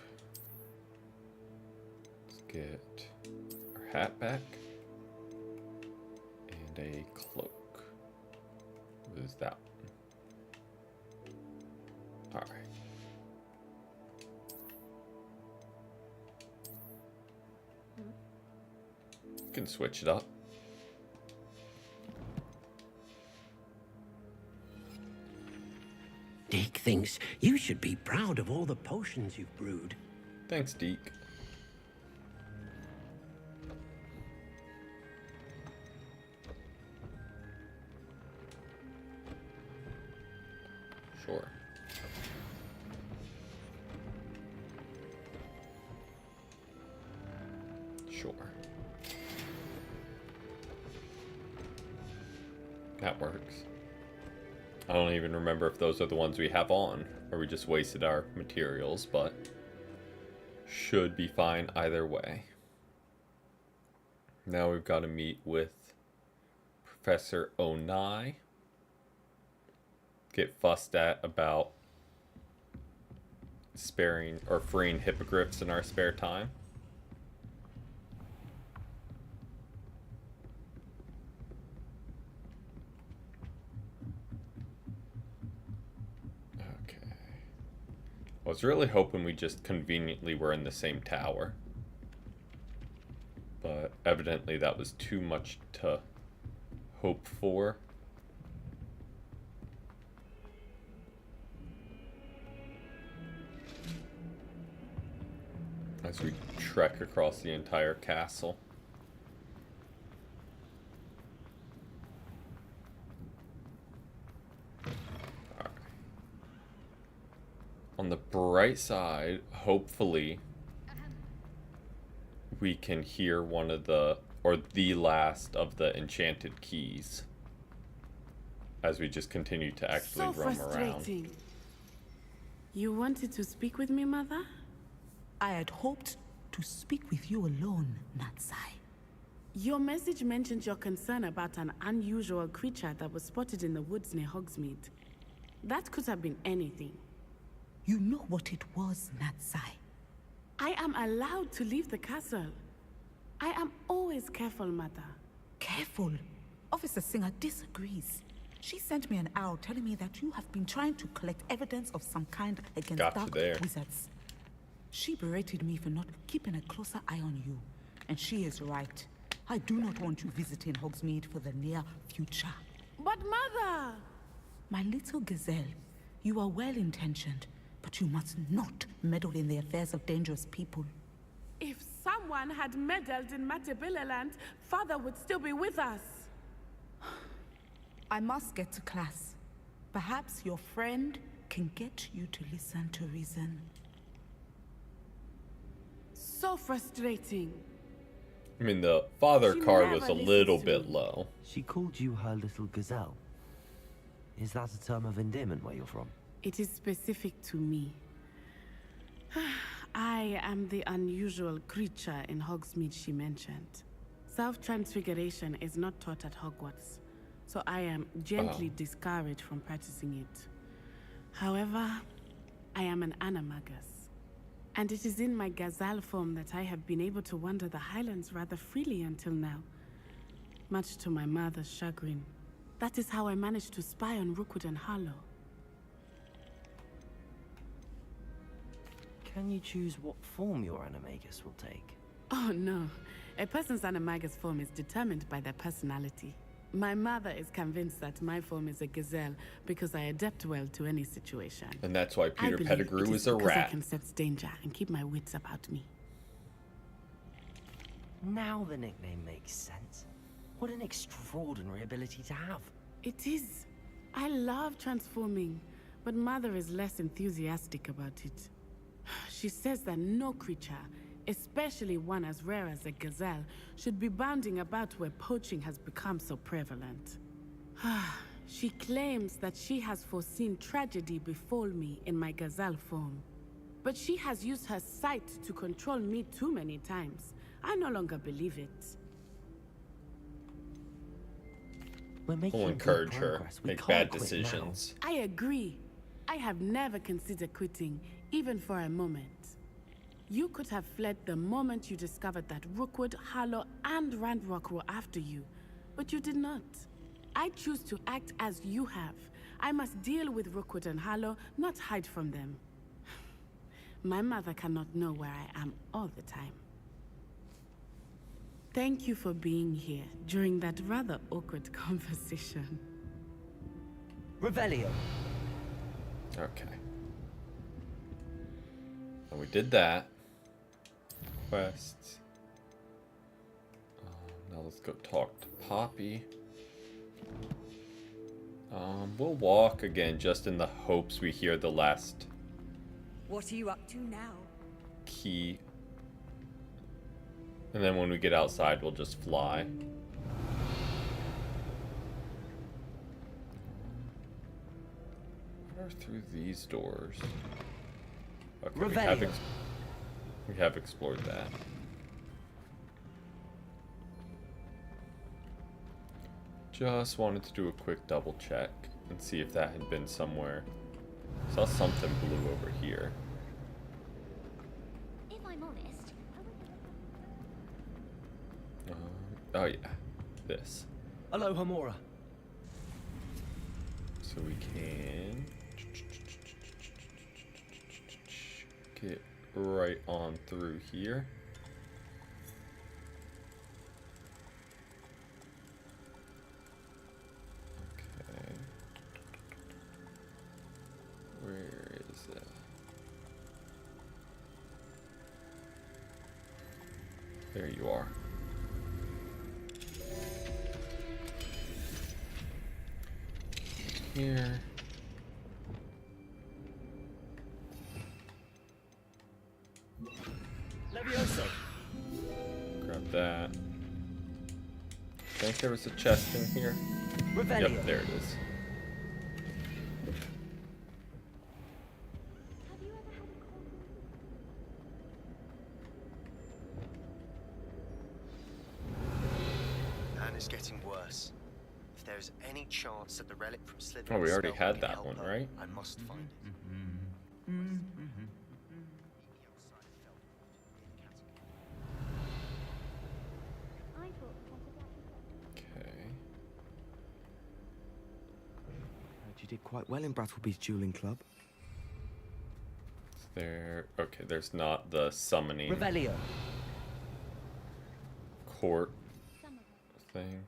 Let's get our hat back and a cloak. What is that one? Alright. Can switch it up. Deke thinks you should be proud of all the potions you've brewed. Thanks, Deke. Sure. Sure. That works. I don't even remember if those are the ones we have on, or we just wasted our materials, but should be fine either way. Now we've got to meet with Professor Onai. Get fussed at about sparing or freeing hippogriffs in our spare time. Okay. I was really hoping we just conveniently were in the same tower. But evidently that was too much to hope for. As we trek across the entire castle. Alright. On the bright side, hopefully, we can hear one of the, or the last of the enchanted keys. As we just continue to actually roam around. You wanted to speak with me, Mother? I had hoped to speak with you alone, Natsai. Your message mentioned your concern about an unusual creature that was spotted in the woods near Hogsmeade. That could have been anything. You know what it was, Natsai. I am allowed to leave the castle. I am always careful, Mother. Careful? Officer Singer disagrees. She sent me an owl telling me that you have been trying to collect evidence of some kind against dark wizards. She berated me for not keeping a closer eye on you. And she is right. I do not want you visiting Hogsmeade for the near future. But Mother! My little gazelle, you are well-intentioned, but you must not meddle in the affairs of dangerous people. If someone had meddled in Matabeleland, Father would still be with us. I must get to class. Perhaps your friend can get you to listen to reason. So frustrating. I mean, the father She card never was a listens little to bit me. low. She called you her little gazelle. Is that a term of endearment where you're from? It is specific to me. I am the unusual creature in Hogsmeade she mentioned. Self-transfiguration is not taught at Hogwarts, so I am gently discouraged from practicing it. However, I am an animagus, and it is in my gazelle form that I have been able to wander the Highlands rather freely until now, much to my mother's chagrin. That is how I managed to spy on Rookwood and Harlow. Can you choose what form your animagus will take? Oh no, a person's animagus form is determined by their personality. My mother is convinced that my form is a gazelle because I adapt well to any situation. And that's why Peter Pettigrew is a because rat. I can sense danger and keep my wits about me. Now the nickname makes sense. What an extraordinary ability to have. It is. I love transforming, but Mother is less enthusiastic about it. She says that no creature, especially one as rare as a gazelle, should be bounding about where poaching has become so prevalent. She claims that she has foreseen tragedy befall me in my gazelle form. But she has used her sight to control me too many times. I no longer believe it. We'll encourage her to make bad decisions. I agree. I have never considered quitting, even for a moment. You could have fled the moment you discovered that Rookwood, Harlow, and Ranrock were after you, but you did not. I choose to act as you have. I must deal with Rookwood and Harlow, not hide from them. My mother cannot know where I am all the time. Thank you for being here during that rather awkward conversation. Revelio. Okay. So we did that. Quests. Now let's go talk to Poppy. We'll walk again just in the hopes we hear the last What are you up to now? key. And then when we get outside, we'll just fly. What are through these doors? Okay, we have explored that. Just wanted to do a quick double check and see if that had been somewhere. Saw something blue over here. If I'm honest, Oh yeah, this. Hello, Hamora. So we can get right on through here. Okay. Where is it? There you are. Here. Levioso. Grab that. I think there was a chest in here. Revelio. Yep, there it is. Anne is getting worse. If there is any chance that the relic from Slytherin Oh, we already spell had can that help one, her, right? I must find it. Okay. You did quite well in Brattleby's dueling club. Is there? Okay, there's not the summoning Revelio. court thing.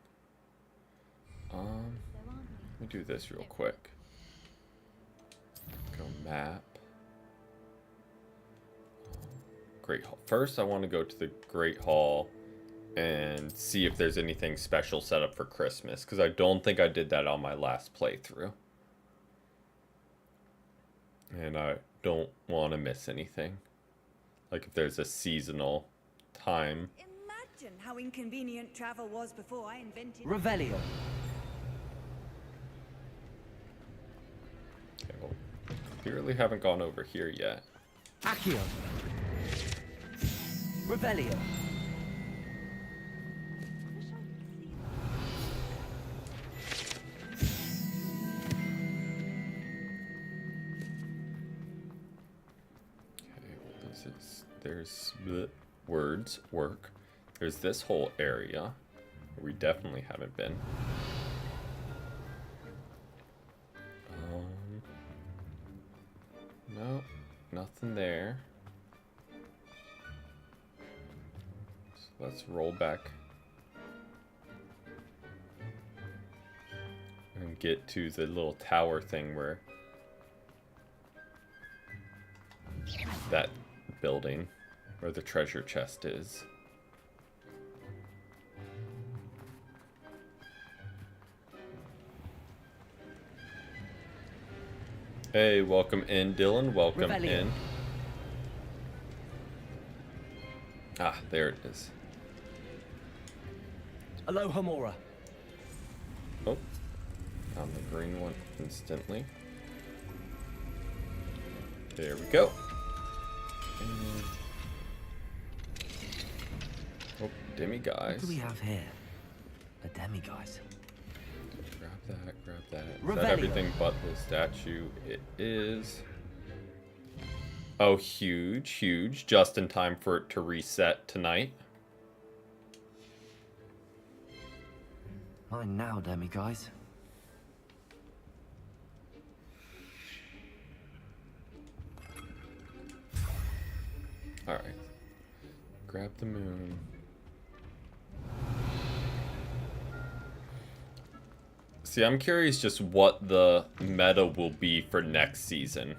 Let me do this real quick. Go map. Great Hall. First, I want to go to the Great Hall and see if there's anything special set up for Christmas, because I don't think I did that on my last playthrough. And I don't want to miss anything. Like if there's a seasonal time. Imagine how inconvenient travel was before I invented Revelio. Okay, well, clearly haven't gone over here yet. Accio. Revelio. words work. There's this whole area where we definitely haven't been. No, nothing there. So let's roll back and get to the little tower thing where that building where the treasure chest is. Hey, welcome in, Dylan. Welcome in. Ah, there it is. Aloha Mora. Oh, found the green one instantly. There we go. And... oh, demiguise. What do we have here? A demiguise. Grab that. Is that everything but the statue? It is. Oh, huge. Just in time for it to reset tonight. Mine now, demiguise. Alright. Grab the moon. See, I'm curious just what the meta will be for next season.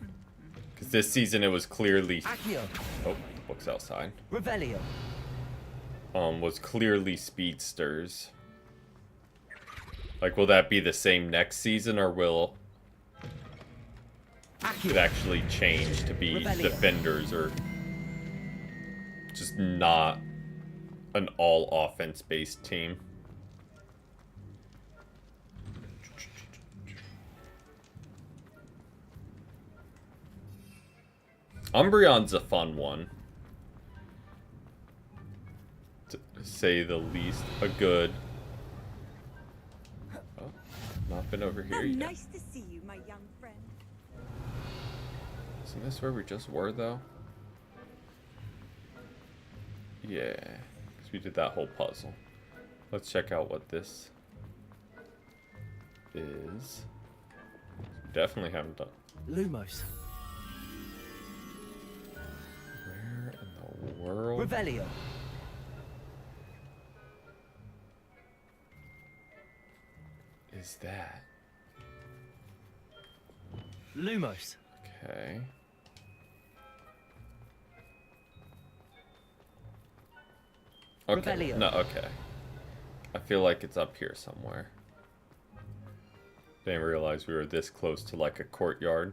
Because this season it was clearly... Accio. oh, the book's outside. Revelio. Was clearly speedsters. Like, will that be the same next season, or will it actually change to be defenders, or just not an all offense-based team? Umbreon's a fun one, to say the least. A good... oh, not been over here yet. Nice to see you, my young friend. Isn't this where we just were, though? Yeah, because we did that whole puzzle. Let's check out what this is. Definitely haven't done. Lumos. Where in the world? Revelio. Is that? Lumos. Okay. Okay. Revelio. No, okay. I feel like it's up here somewhere. Didn't realize we were this close to like a courtyard.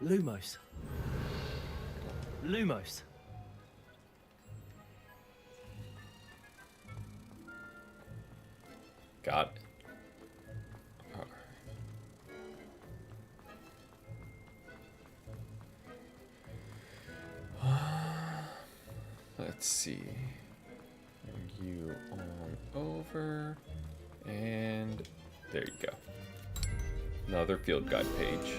Lumos. Lumos. Got it. Let's see. Bring you on over. And there you go. Another field guide page.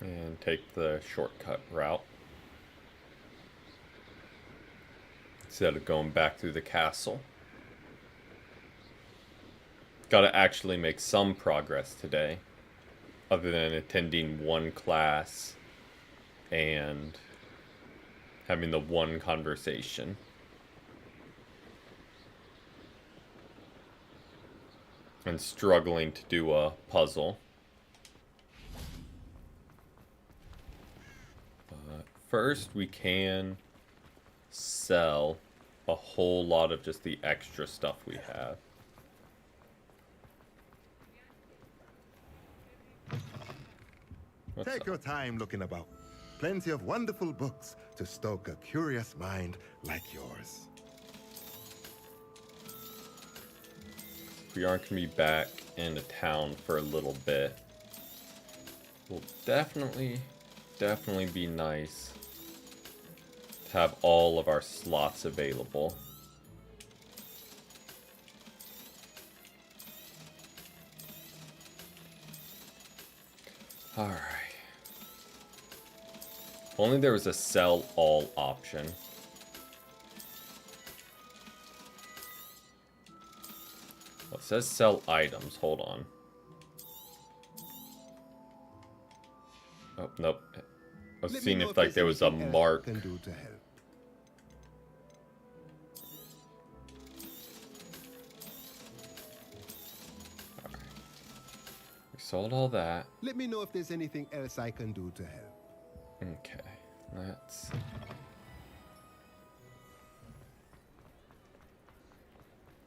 And take the shortcut route. Instead of going back through the castle. Gotta actually make some progress today. Other than attending one class and having the one conversation. And struggling to do a puzzle. But first we can sell a whole lot of just the extra stuff we have. Take your time looking about. Plenty of wonderful books to stoke a curious mind like yours. We aren't going to be back in a town for a little bit. Will definitely be nice to have all of our slots available. Alright. If only there was a sell all option. Well, it says sell items. Hold on. Oh, nope. I was seeing if like there was a mark. Can do to help. We sold all that. Let me know if there's anything else I can do to help. Okay, let's...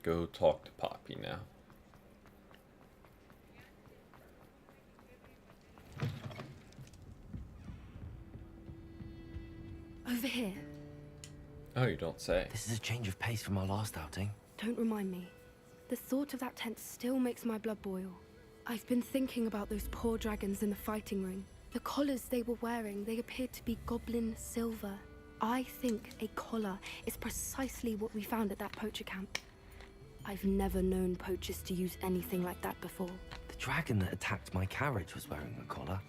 go talk to Poppy now. Over here. Oh, you don't say. This is a change of pace from our last outing. Don't remind me. The thought of that tent still makes my blood boil. I've been thinking about those poor dragons in the fighting ring. The collars they were wearing, they appeared to be goblin silver. I think a collar is precisely what we found at that poacher camp. I've never known poachers to use anything like that before. The dragon that attacked my carriage was wearing a collar,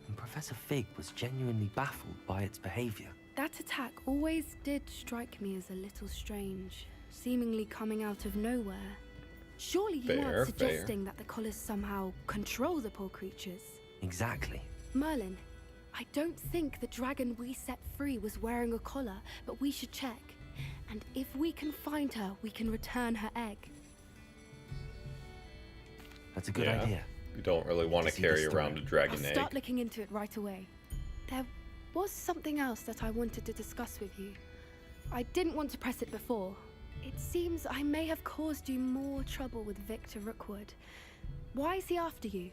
and Professor Fig was genuinely baffled by its behavior. That attack always did strike me as a little strange, seemingly coming out of nowhere. Surely you aren't suggesting that the collars somehow control the poor creatures? Exactly. Merlin, I don't think the dragon we set free was wearing a collar, but we should check. And if we can find her, we can return her egg. That's a good idea. You don't really want to carry around a dragon I'll egg. start looking into it right away. There was something else that I wanted to discuss with you. I didn't want to press it before. It seems I may have caused you more trouble with Victor Rookwood. Why is he after you?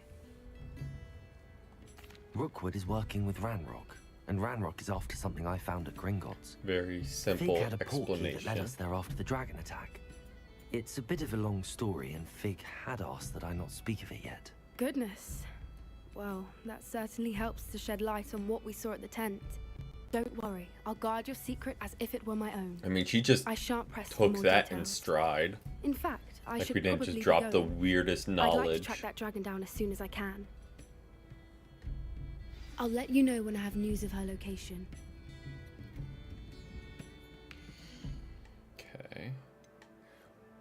Rookwood is working with Ranrock, and Ranrock is after something I found at Gringotts. Very simple Fig had a portkey explanation. that led us there after the dragon attack. It's a bit of a long story, and Fig had asked that I not speak of it yet. Goodness. Well, that certainly helps to shed light on what we saw at the tent. Don't worry, I'll guard your secret as if it were my own. I mean, she just I shan't press took more that in details. stride. In fact, I like should we didn't probably just drop be the going. weirdest I'd knowledge. like to track that dragon down as soon as I can. I'll let you know when I have news of her location. Okay.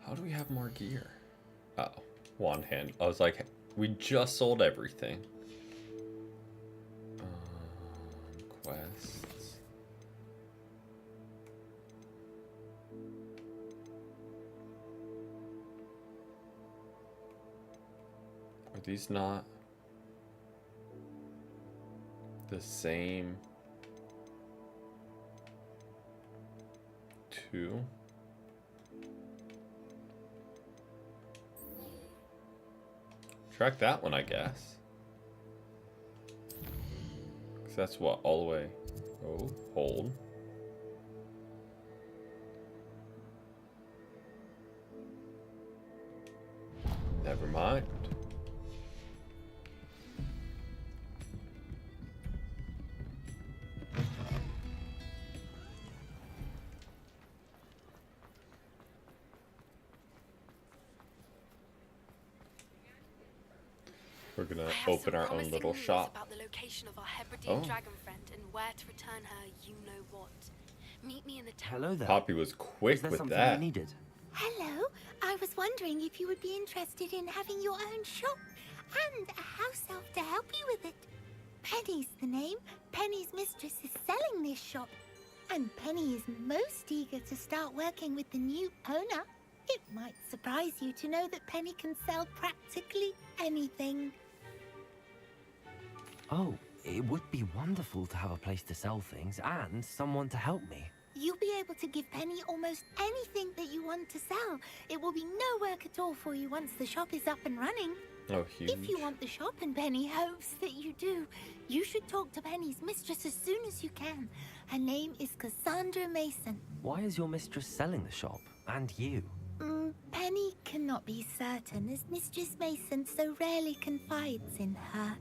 How do we have more gear? Oh, one hand. I was like, we just sold everything. Quests. Are these not the same two? Track that one, I guess. Because that's what, all the way. Oh, hold. Never mind. We're gonna open our own little shop. About the location of our Hebridean dragon friend and where to return her, you know what. Meet me in the town. Hello there. Poppy was quick with that. You needed? Hello, I was wondering if you would be interested in having your own shop and a house elf to help you with it. Penny's the name. Penny's mistress is selling this shop, and Penny is most eager to start working with the new owner. It might surprise you to know that Penny can sell practically anything. Oh, it would be wonderful to have a place to sell things and someone to help me. You'll be able to give Penny almost anything that you want to sell. It will be no work at all for you once the shop is up and running. Oh, huge. If you want the shop, and Penny hopes that you do, you should talk to Penny's mistress as soon as you can. Her name is Cassandra Mason. Why is your mistress selling the shop? And you? Penny cannot be certain, as Mistress Mason so rarely confides in her.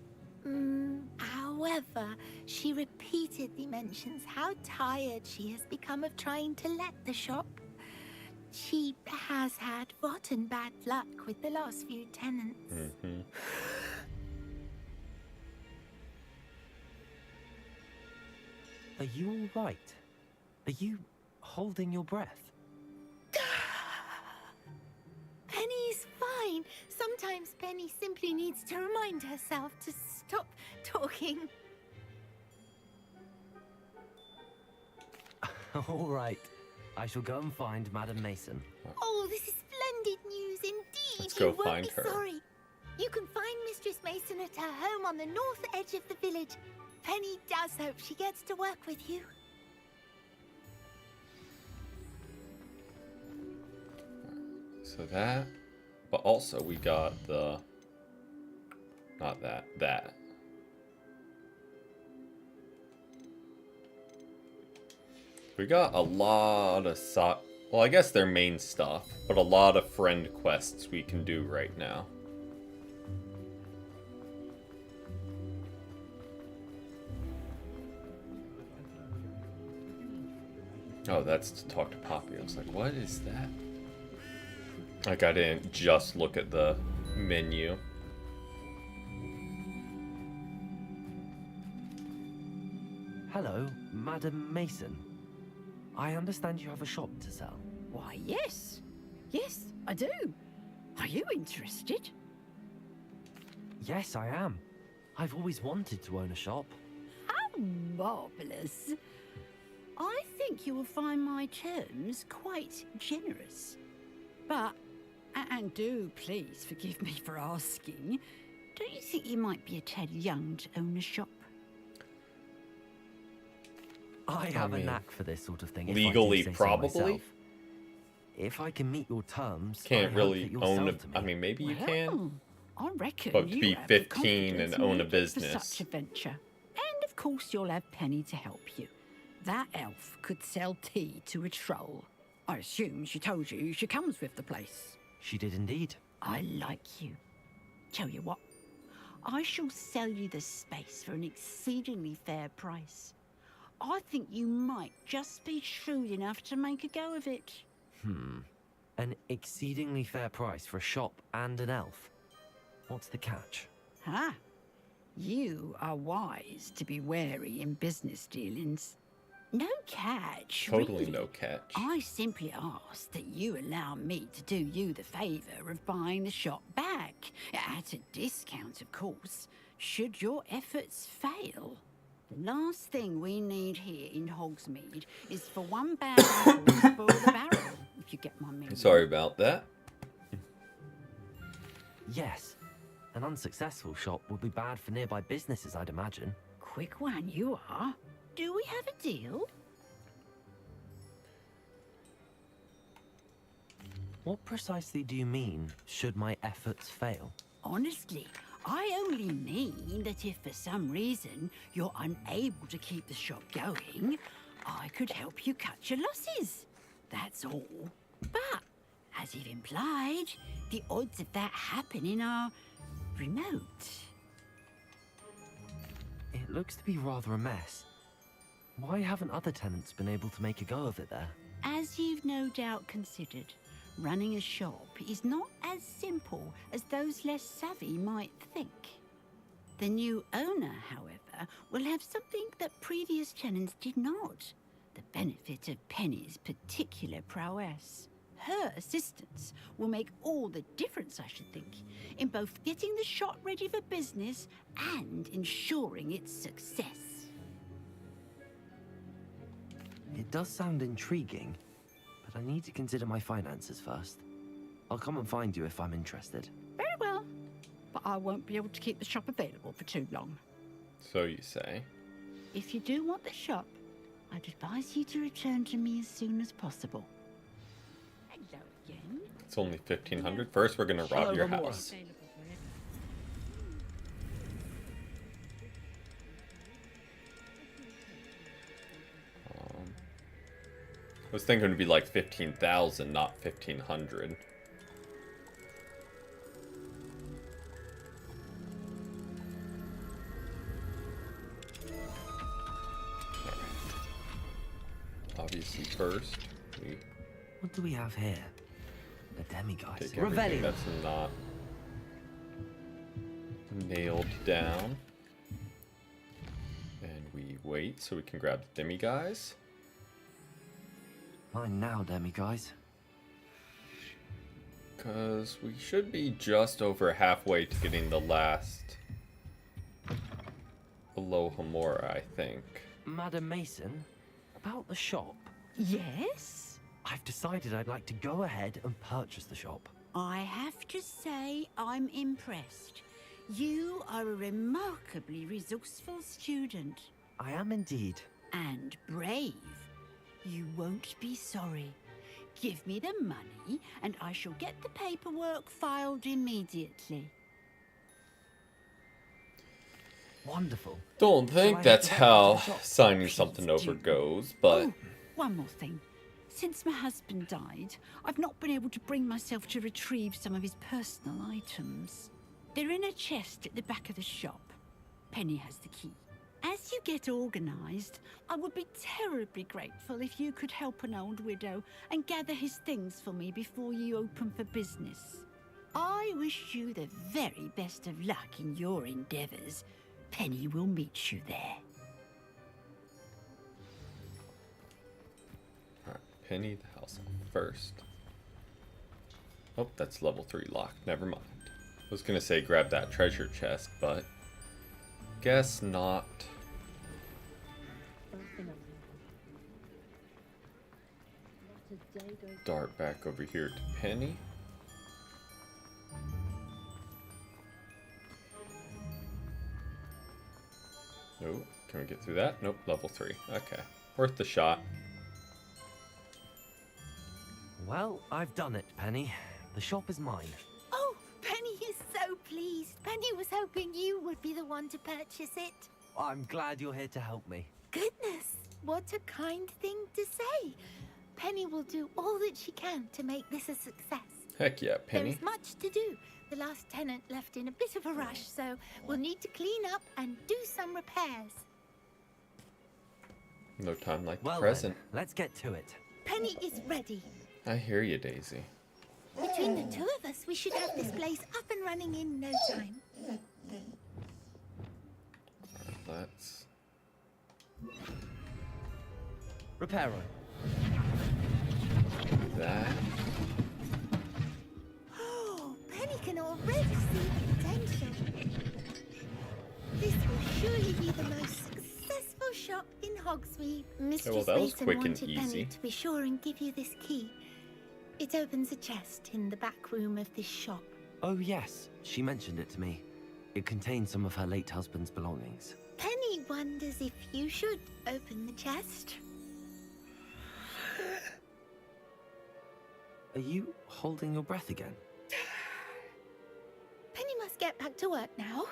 However, she repeatedly mentions how tired she has become of trying to let the shop. She has had rotten bad luck with the last few tenants. Are you all right? Are you holding your breath? Penny's fine. Sometimes Penny simply needs to remind herself to stop talking. All right. I shall go and find Madam Mason. Oh, this is splendid news indeed. Let's go you won't find be her. sorry. You can find Mistress Mason at her home on the north edge of the village. Penny does hope she gets to work with you. So that, but also we got the, not that. We got a lot of well, I guess they're main stuff, but a lot of friend quests we can do right now. Oh, that's to talk to Poppy. I was like, what is that? Like, I didn't just look at the menu. Hello, Madam Mason. I understand you have a shop to sell. Why, yes. Yes, I do. Are you interested? Yes, I am. I've always wanted to own a shop. How marvellous. I think you will find my terms quite generous. But, and do please forgive me for asking, don't you think you might be a tad young to own a shop? I have a knack for this sort of thing. Legally, if I do say so probably. myself. If I can meet your terms, Can't I hope really that you'll own sell a. to me. I mean, maybe you can. I reckon But to you be have the 15 and confidence own a needed business. for such a venture. And of course you'll have Penny to help you. That elf could sell tea to a troll. I assume she told you she comes with the place. She did indeed. I like you. Tell you what, I shall sell you the space for an exceedingly fair price. I think you might just be shrewd enough to make a go of it. An exceedingly fair price for a shop and an elf. What's the catch? Ah, you are wise to be wary in business dealings. No catch, Totally really. no catch. I simply ask that you allow me to do you the favour of buying the shop back. At a discount, of course, should your efforts fail. The last thing we need here in Hogsmeade is for one bad apple to spoil the barrel, if you get my meaning. Sorry about that. Yes. An unsuccessful shop would be bad for nearby businesses, I'd imagine. Quick one you are. Do we have a deal? What precisely do you mean, should my efforts fail? Honestly, I only mean that if for some reason you're unable to keep the shop going, I could help you cut your losses. That's all. But, as you've implied, the odds of that happening are remote. It looks to be rather a mess. Why haven't other tenants been able to make a go of it there? As you've no doubt considered, running a shop is not as simple as those less savvy might think. The new owner, however, will have something that previous tenants did not. The benefit of Penny's particular prowess. Her assistance will make all the difference, I should think, in both getting the shop ready for business and ensuring its success. It does sound intriguing, but I need to consider my finances first. I'll come and find you if I'm interested. Very well, but I won't be able to keep the shop available for too long. So you say. If you do want the shop, I'd advise you to return to me as soon as possible. Hello again. It's only 1,500. First, we're gonna rob your house. I was thinking it'd be like 15,000, not 1,500. Obviously, first we What do we have here? A demiguise. take everything that's not nailed down, and we wait so we can grab the demi-guys. Fine now, demi-guys. Because we should be just over halfway to getting the last Alohomora, I think. Madam Mason, about the shop. Yes? I've decided I'd like to go ahead and purchase the shop. I have to say I'm impressed. You are a remarkably resourceful student. I am indeed. And brave. You won't be sorry. Give me the money, and I shall get the paperwork filed immediately. Wonderful. Don't think that's how signing something over goes, but... Oh, one more thing. Since my husband died, I've not been able to bring myself to retrieve some of his personal items. They're in a chest at the back of the shop. Penny has the key. As you get organised, I would be terribly grateful if you could help an old widow and gather his things for me before you open for business. I wish you the very best of luck in your endeavours. Penny will meet you there. Alright, Penny the house first. Oh, that's level 3 locked. Never mind. I was gonna say grab that treasure chest, but guess not. Dart back over here to Penny. Nope. Can we get through that? Nope. Level 3. Okay. Worth the shot. Well, I've done it, Penny. The shop is mine. Oh, Penny is so pleased. Penny was hoping you would be the one to purchase it. I'm glad you're here to help me. Goodness, what a kind thing to say. Penny will do all that she can to make this a success. Heck yeah, Penny. There is much to do. The last tenant left in a bit of a rush, so we'll need to clean up and do some repairs. No time like the Well present. Then, let's get to it. Penny is ready. I hear you, Daisy. Between the two of us, we should have this place up and running in no time. Let's... Reparo. that. Oh, Penny can already see potential. This will surely be the most successful shop in Hogsmeade. Mistress well, that was Mason quick and wanted easy. Penny to be sure and give you this key. It opens a chest in the back room of this shop. Oh yes, she mentioned it to me. It contains some of her late husband's belongings. Penny wonders if you should open the chest. Are you holding your breath again? Penny must get back to work now.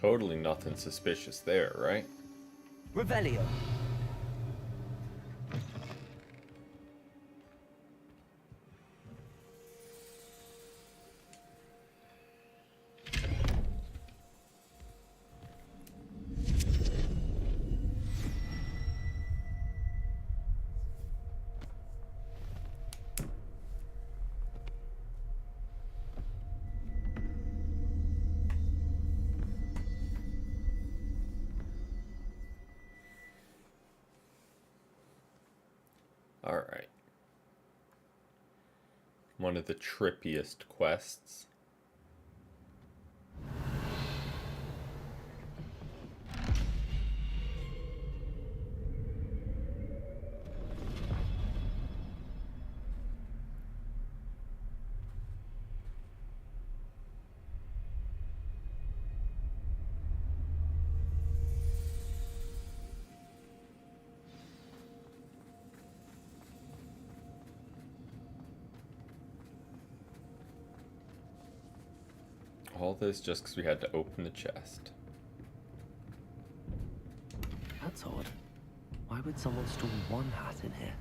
Totally nothing suspicious there, right? Revelio. Alright. One of the trippiest quests. All this just because we had to open the chest. That's odd. Why would someone store one hat in here?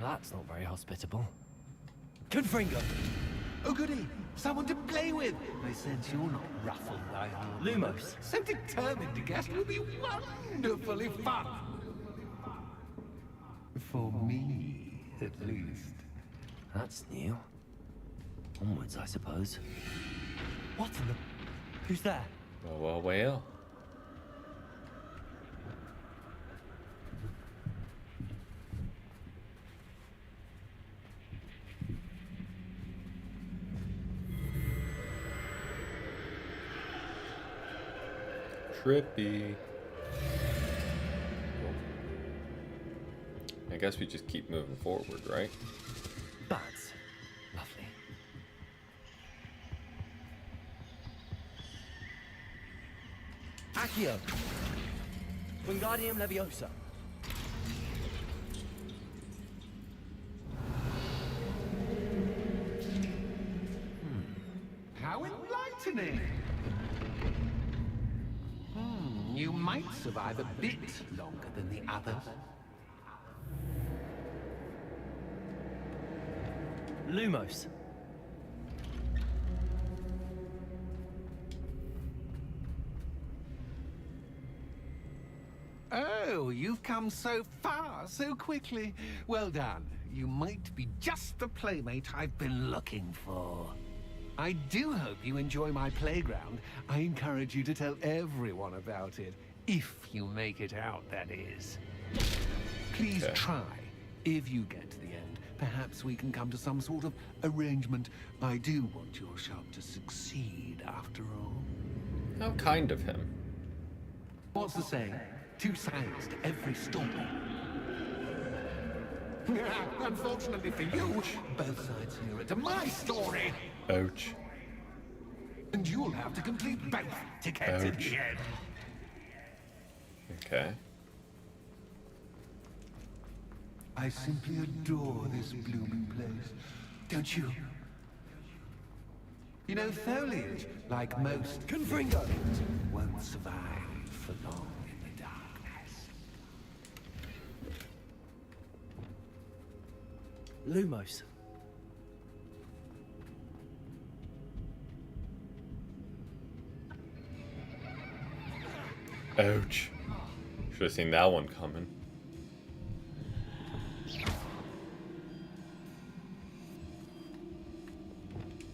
That's not very hospitable. Confringo! Oh goody! Someone to play with! I sense you're not ruffled by our Lumos. So determined to guess will be wonderfully fun! For me, at least. That's new. Onwards, I suppose. What in the... Who's there? Well. Trippy. I guess we just keep moving forward, right? Bats. Lovely. Accio! Wingardium Leviosa. How enlightening! You might survive a bit longer than the others. Lumos. Oh, you've come so far so quickly. Well done. You might be just the playmate I've been looking for. I do hope you enjoy my playground. I encourage you to tell everyone about it. If you make it out, that is. Please try. If you get to the end, perhaps we can come to some sort of arrangement. I do want your shop to succeed, after all. How kind of him. What's the saying? Two sides to every story. Unfortunately for you, both sides hear it to my story. Ouch. And you'll have to complete both to get to the end. Okay. I simply adore this blooming place. Don't you? You know, foliage, like most Confringo, won't survive for long in the darkness. Lumos. Ouch. Should have seen that one coming.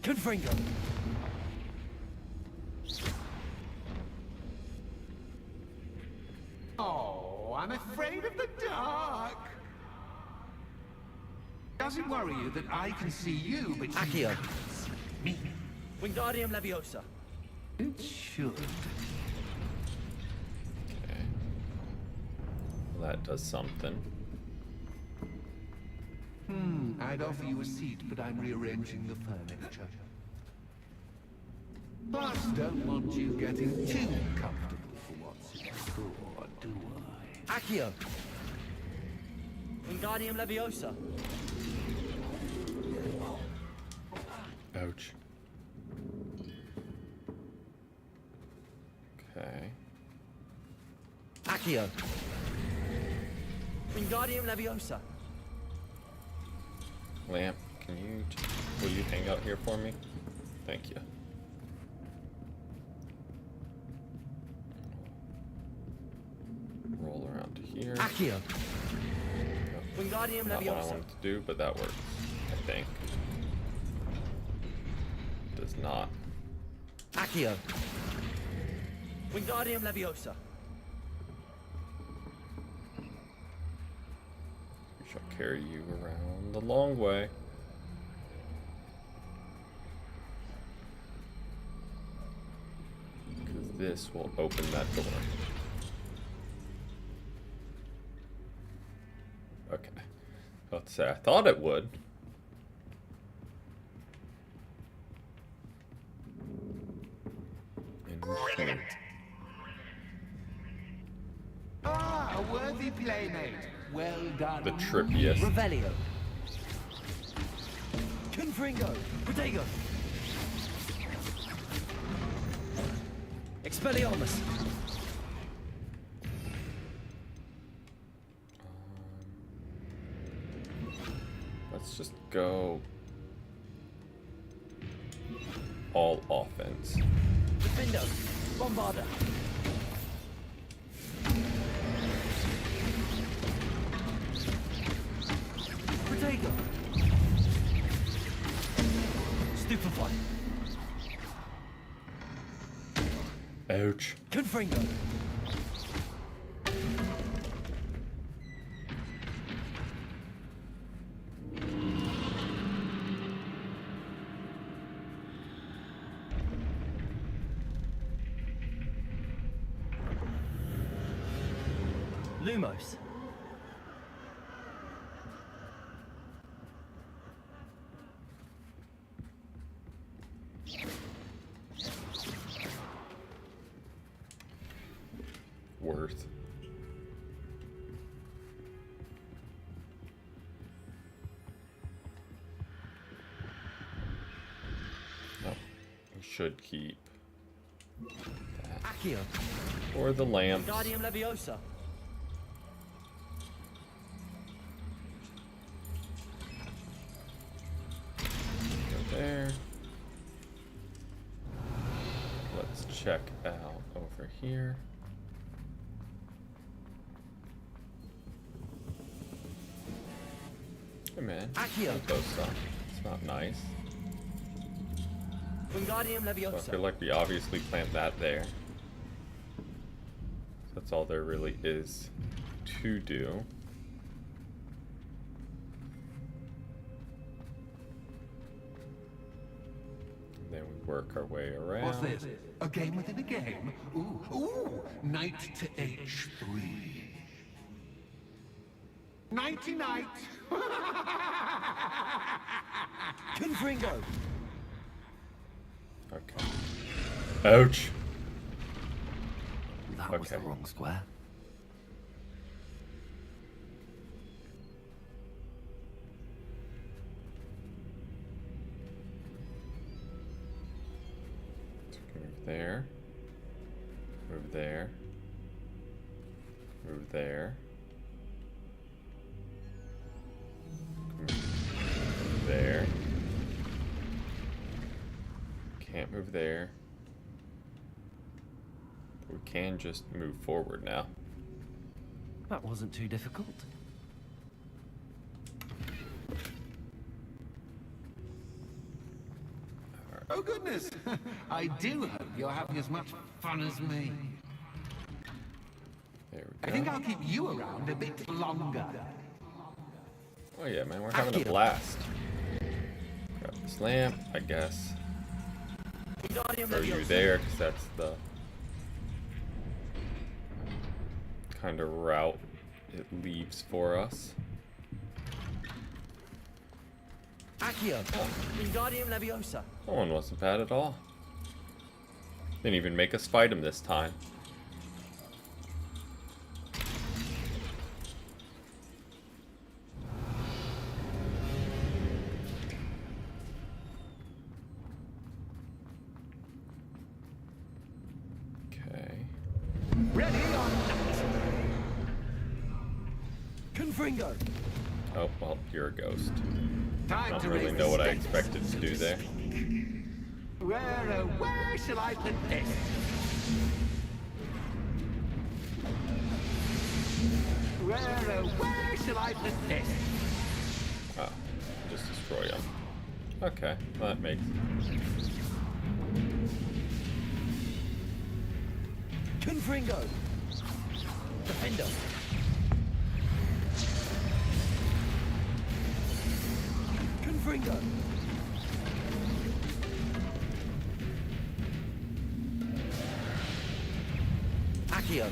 Confringo. Oh, I'm afraid of the dark. Doesn't worry you that I can see you, but Accio. you can't see me. Wingardium Leviosa. It should. Okay. Well, that does something. I'd offer you a seat, but I'm rearranging the furniture. Plus, don't want you getting too comfortable for what's in store, do I? Accio. Wingardium Leviosa. Ouch. Okay. Accio. Wingardium Leviosa. Lamp, will you hang out here for me? Thank you. Roll around to here. Accio. Oh, Wingardium not what I Leviosa. wanted to do, but that works, I think. Does not. Accio. Wingardium Leviosa. We shall carry you around the long way. Because this will open that door. Okay. Let's say I thought it would. Brilliant. Ah, a worthy playmate. Well done. The trippiest. Revelio. Confringo. Protego. Expelliarmus. Let's just go all offense. Defendo. Bombarda. Protego. Ouch. Confringo. Lumos. Worth. Oh, we should keep that. Accio. Or the lamps. Wingardium Leviosa. Go there. Let's check out over here. Hey man, Accio. those stuff. It's not nice. Wingardium So I Leviosa. feel like we obviously plant that there. That's all there really is to do. And then we work our way around. What's this? A game within a game? Ooh, knight to h3. Nighty night. Confringo. Okay. Ouch. That was the wrong square. Move there. Move there. Move there. Move there. Can't move there. We can just move forward now. That wasn't too difficult. Oh goodness! I do hope you're having as much fun as me. There we I go. think I'll keep you around a bit longer. Oh yeah, man, we're having a blast. Grab this lamp, I guess. Throw you there, because that's the kind of route it leaves for us. Accio. Wingardium Leviosa. That one wasn't bad at all. Didn't even make us fight him this time. Okay. Ready or not? Confringo. Oh, well, you're a ghost. I Time don't to really raise know the what I stakes. expected to do there. Where shall I put this? Where shall I put this? Oh, just destroy him. Okay, that makes... Confringo. Defender. Confringo. Accio.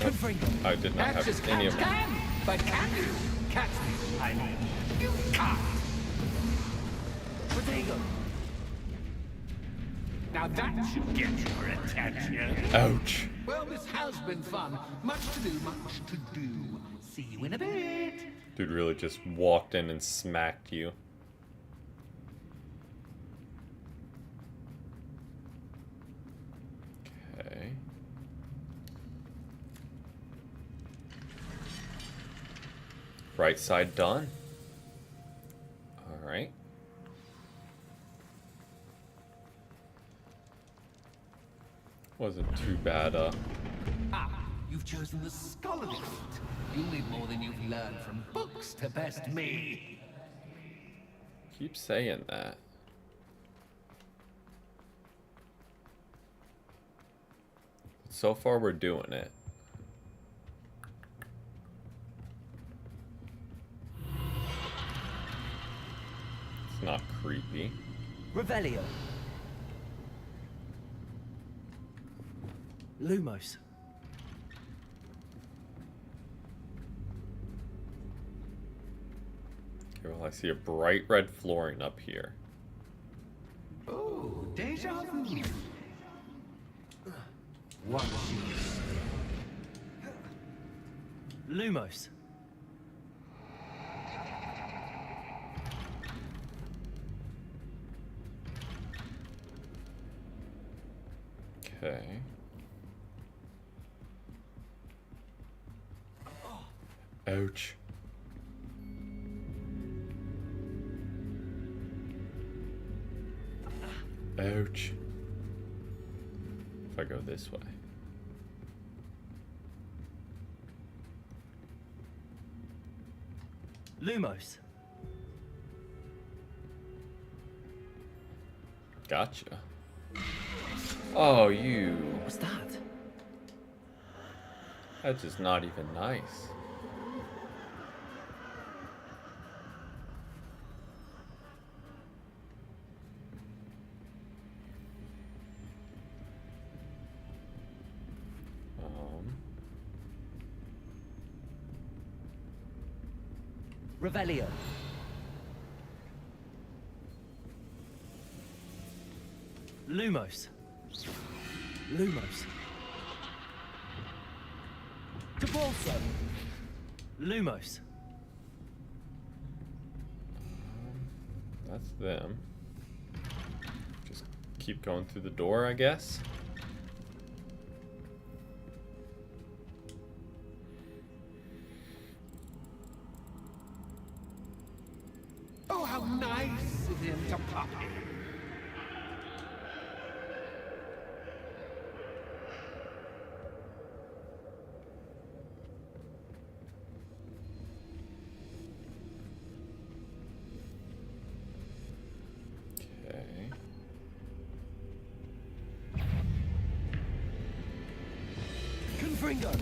Confringo. I did not That have just any of them. can, but can you catch me? I mean, you can't. Protego. Now that should get your attention. Ouch. Well, this has been fun. Much to do, much to do. See you in a bit. Dude really just walked in and smacked you. Okay. Right side done. All right. Wasn't too bad, You've chosen the scholarly route. You'll need more than you've learned from books to best me. Keep saying that. so far we're doing it. It's not creepy. Revelio. Lumos. Okay, well, I see a bright red flooring up here. Oh, deja vu. Watch you. Lumos. Okay. Ouch. Ouch. If I go this way. Lumos. Gotcha. Oh, you. What's that? That's just not even nice. Revelio. Lumos. Lumos. Debolso. Lumos. That's them. Just keep going through the door, I guess. Oh, how nice of him to pop in. Okay. Confringo.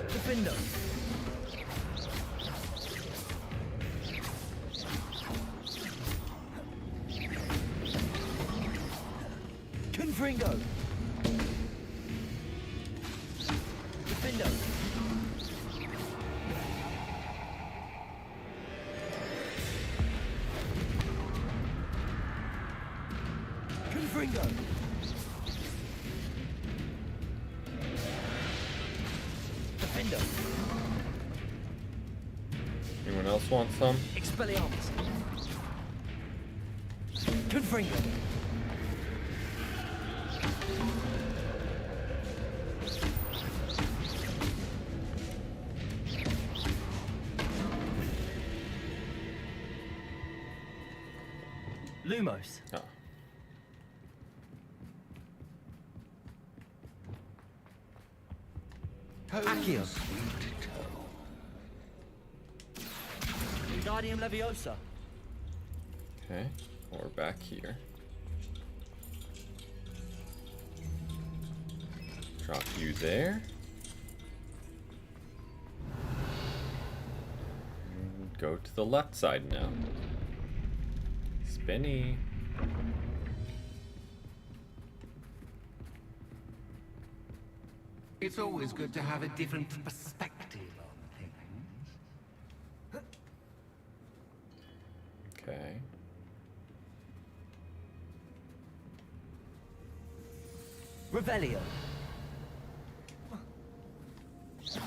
Defendo. Confringo. Defendo. Confringo. Defendo. Anyone else want some? Expelliarmus. Confringo. Lumos. Oh. Accio. Wingardium Leviosa. Okay. We're back here. Drop you there. And go to the left side now. Spinny. It's always good to have a different perspective on things. Okay. Revelio. Is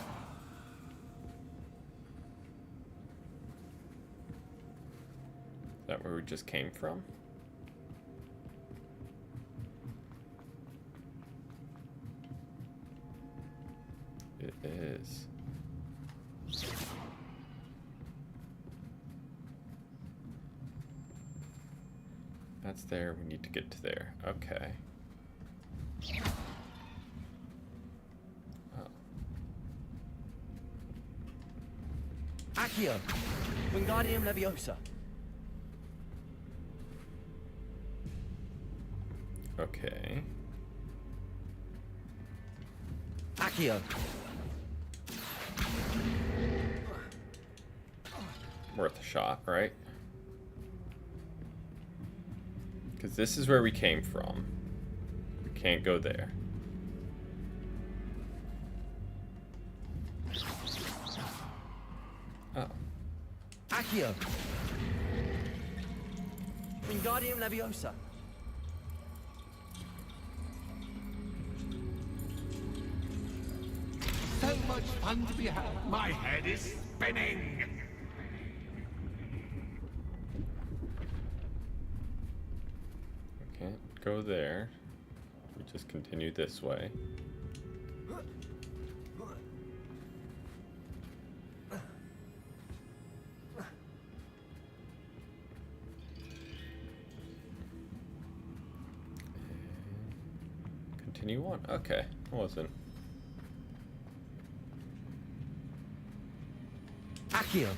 that where we just came from? It is. That's there. We need to get to there. Okay. Oh. Accio. Wingardium Leviosa. Okay. Accio. Worth a shot, right? Because this is where we came from. We can't go there. Oh. Accio. Wingardium Leviosa. So much fun to be had. My head is spinning. Can't go there. We just continue this way. Continue on. Okay, it wasn't. Accio.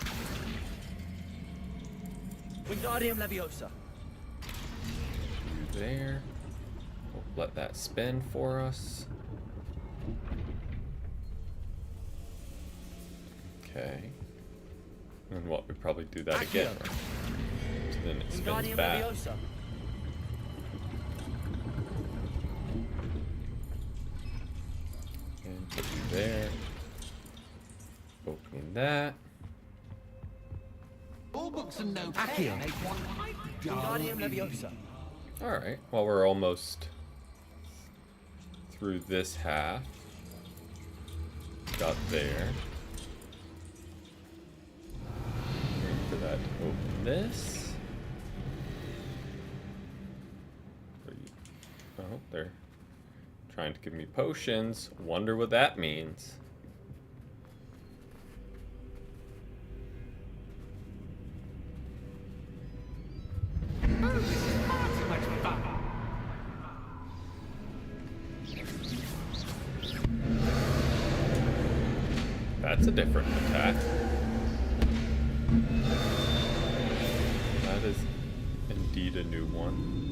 Wingardium Leviosa. There. We'll let that spin for us. Okay. And what? We probably do that again. Right? So then it spins back. Leviosa. And put you there. Opening that. All books and no Accio. dull. Wingardium Leviosa. Alright, well, we're almost through this half. Got there. Wait for that to open this. Oh, they're trying to give me potions. Wonder what that means. That's a different attack. That is indeed a new one.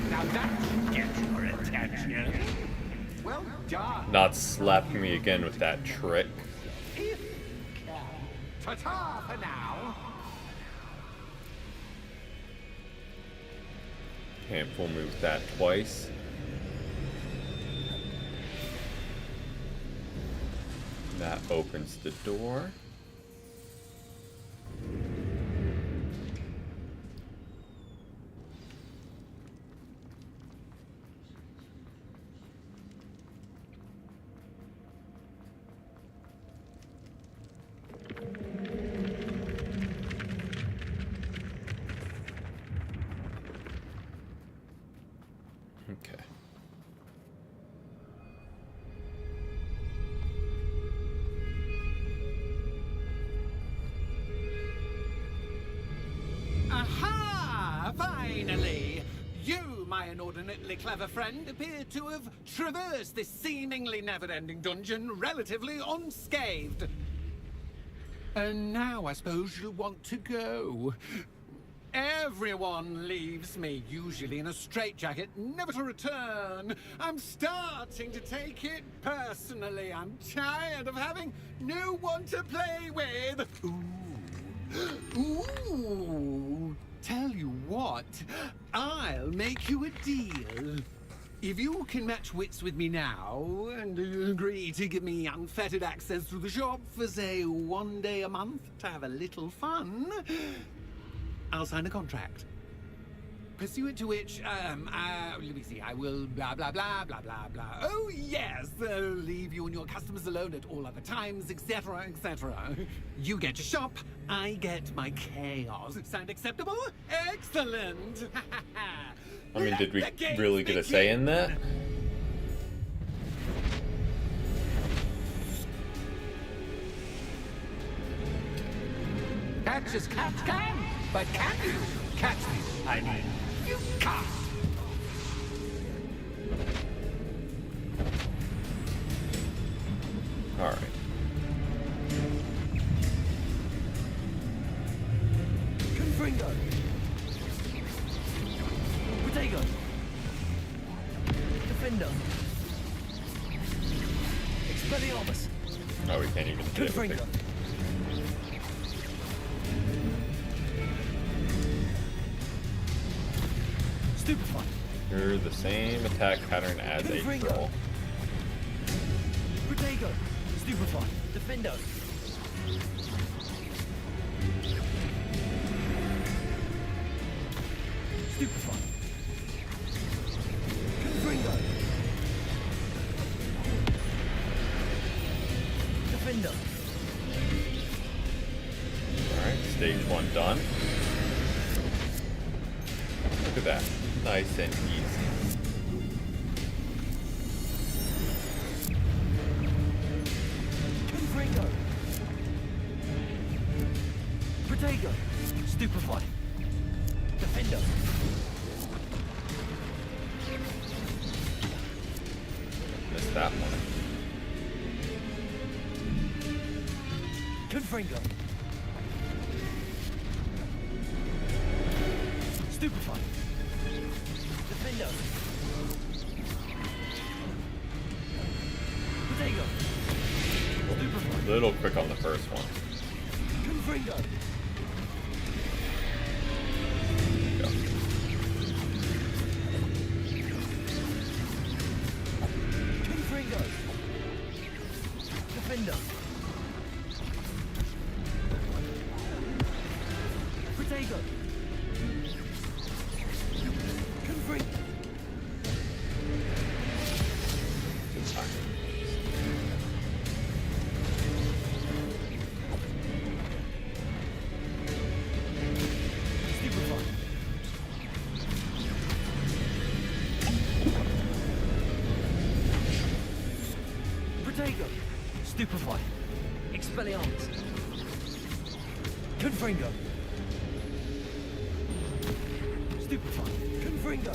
Now that should get your attention. Well done. Not slapping me again with that trick. Ta-ta for now. Can't fool me with that twice. That opens the door. Okay. Aha! Finally! You, my inordinately clever friend, appear to have traversed this seemingly never-ending dungeon relatively unscathed. And now I suppose you'll want to go. Everyone leaves me, usually in a straitjacket, never to return. I'm starting to take it personally. I'm tired of having no one to play with. Ooh. Tell you what, I'll make you a deal. If you can match wits with me now and agree to give me unfettered access to the shop for, say, 1 day a month to have a little fun, I'll sign a contract. Pursuant to which, let me see, I will blah, blah, blah, blah, blah, blah. Oh, yes, leave you and your customers alone at all other times, etc., etc. You get your shop, I get my chaos. Sound acceptable? Excellent! I mean, did we really get a say in that? Catch as cats can, but can you catch me? I mean, you can't. Alright. Confringo. Protego. Defender. Expelliarmus. Oh, we can't even hit Confringo. it. Stupefy. You're the same attack pattern as a troll. Protego. Stupefy. Defendo. Stupefy. Confringo. Defender. Alright, stage 1 done. Look at that. Nice and easy. Confringo. Protego. Stupefy. Defender. Missed that one. Confringo. Stupefy. Defendo. Protego. Stupefy. A little quick on the first one. Confringo. Go. Confringo. Defender. Protego. Confringo. Good time. Stupefy. Protego. Stupefy. Expelliarmus. Confringo. Stupefy. Confringo.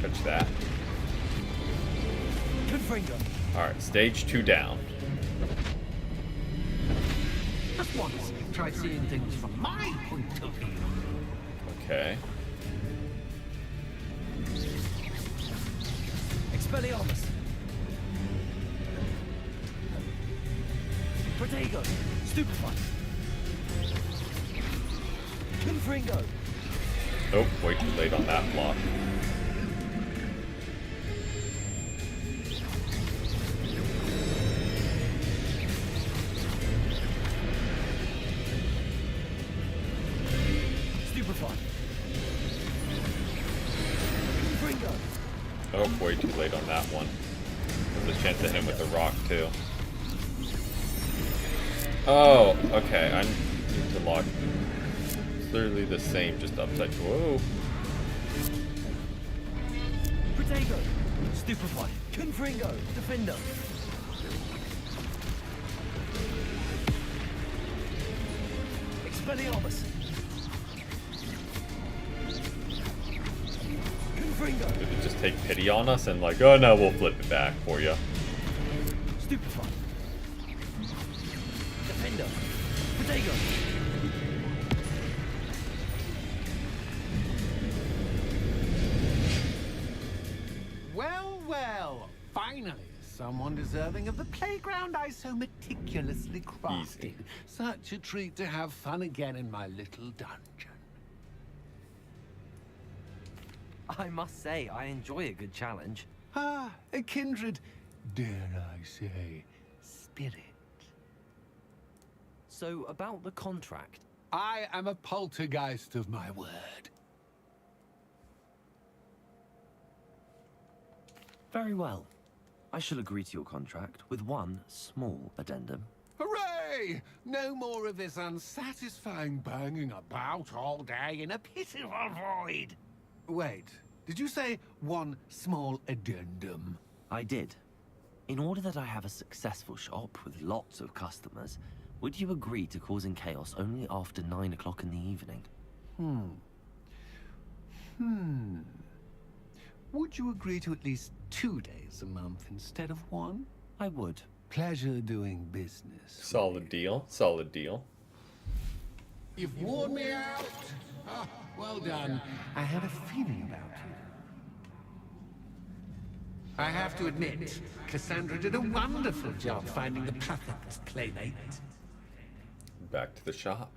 Catch that. Confringo. Alright, stage 2 down. Just once, try seeing things from my point of view. Okay. Expelliarmus. Protego. Stupefy. Confringo. Oh, way too late on that block. Stupefy. Confringo. Oh, way too late on that one. There's a chance to hit him with a rock, too. Oh, okay. I need to lock. It's literally the same, just upside. Whoa. Protego. Stupefy. Confringo. Defender. Expelliarmus. Confringo. Did it just take pity on us and like, oh no, we'll flip it back for you. Stupefy. Defender. Protego. Well, well, finally, someone deserving of the playground I so meticulously crafted. Easy. Such a treat to have fun again in my little dungeon. I must say, I enjoy a good challenge. Ah, a kindred, dare I say, spirit. So, about the contract. I am a poltergeist of my word. Very well. I shall agree to your contract with one small addendum. Hooray! No more of this unsatisfying banging about all day in a pitiful void. Wait, did you say one small addendum? I did. In order that I have a successful shop with lots of customers, Would you agree to causing chaos only after 9 o'clock in the evening? Would you agree to at least 2 days a month instead of 1? I would. Pleasure doing business. Solid deal. Solid deal. You've worn me out. Ah, well done. I had a feeling about you. I have to admit, Cassandra did a wonderful job finding the perfect playmate. Back to the shop.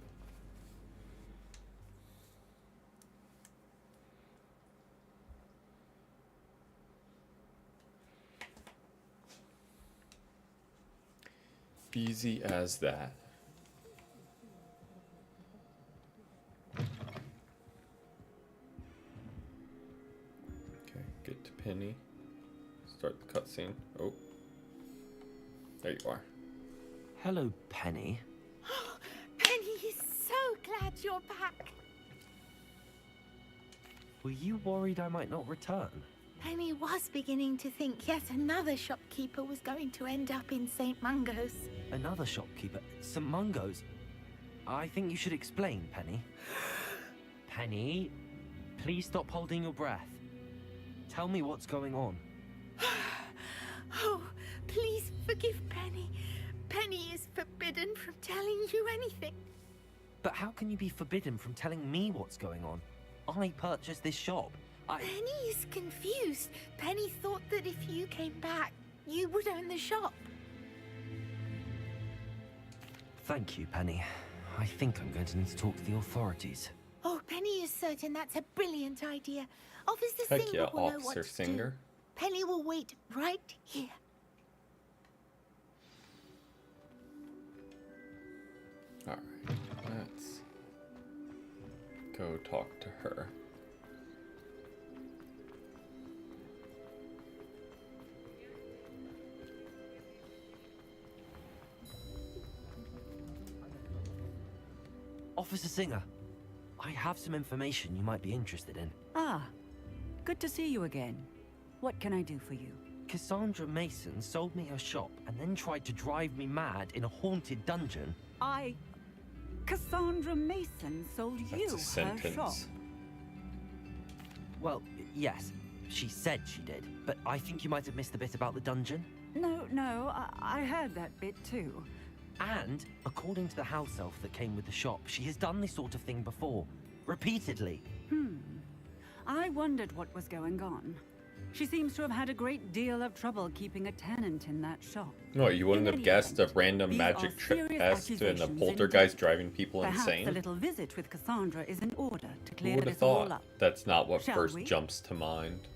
Easy as that. Okay, get to Penny. Start the cutscene. Oh. There you are. Hello, Penny. Penny is so glad you're back. Were you worried I might not return? Penny was beginning to think yet another shopkeeper was going to end up in St. Mungo's. Another shopkeeper? St. Mungo's? I think you should explain, Penny. Penny, please stop holding your breath. Tell me what's going on. Oh, please forgive Penny. Penny is forbidden from telling you anything. But how can you be forbidden from telling me what's going on? I purchased this shop. Penny is confused. Penny thought that if you came back, you would own the shop. Thank you, Penny. I think I'm going to need to talk to the authorities. Oh, Penny is certain that's a brilliant idea. Officer Heck Singer yeah, will know what Officer to do. Singer. Penny will wait right here. Alright, let's go talk to her. Officer Singer, I have some information you might be interested in. Ah, good to see you again. What can I do for you? Cassandra Mason sold me her shop and then tried to drive me mad in a haunted dungeon. Cassandra Mason sold you That's a her sentence. shop. Well, yes, she said she did, but I think you might have missed the bit about the dungeon. No, I heard that bit too. And, according to the house elf that came with the shop, she has done this sort of thing before. Repeatedly. I wondered what was going on. She seems to have had a great deal of trouble keeping a tenant in that shop. What, you wouldn't In have any guessed event, a random these magic are trick serious test and a accusations poltergeist indeed. driving people Perhaps insane? a little visit with Cassandra is in order to Who clear would have this all thought? up. That's not what Shall first we? jumps to mind.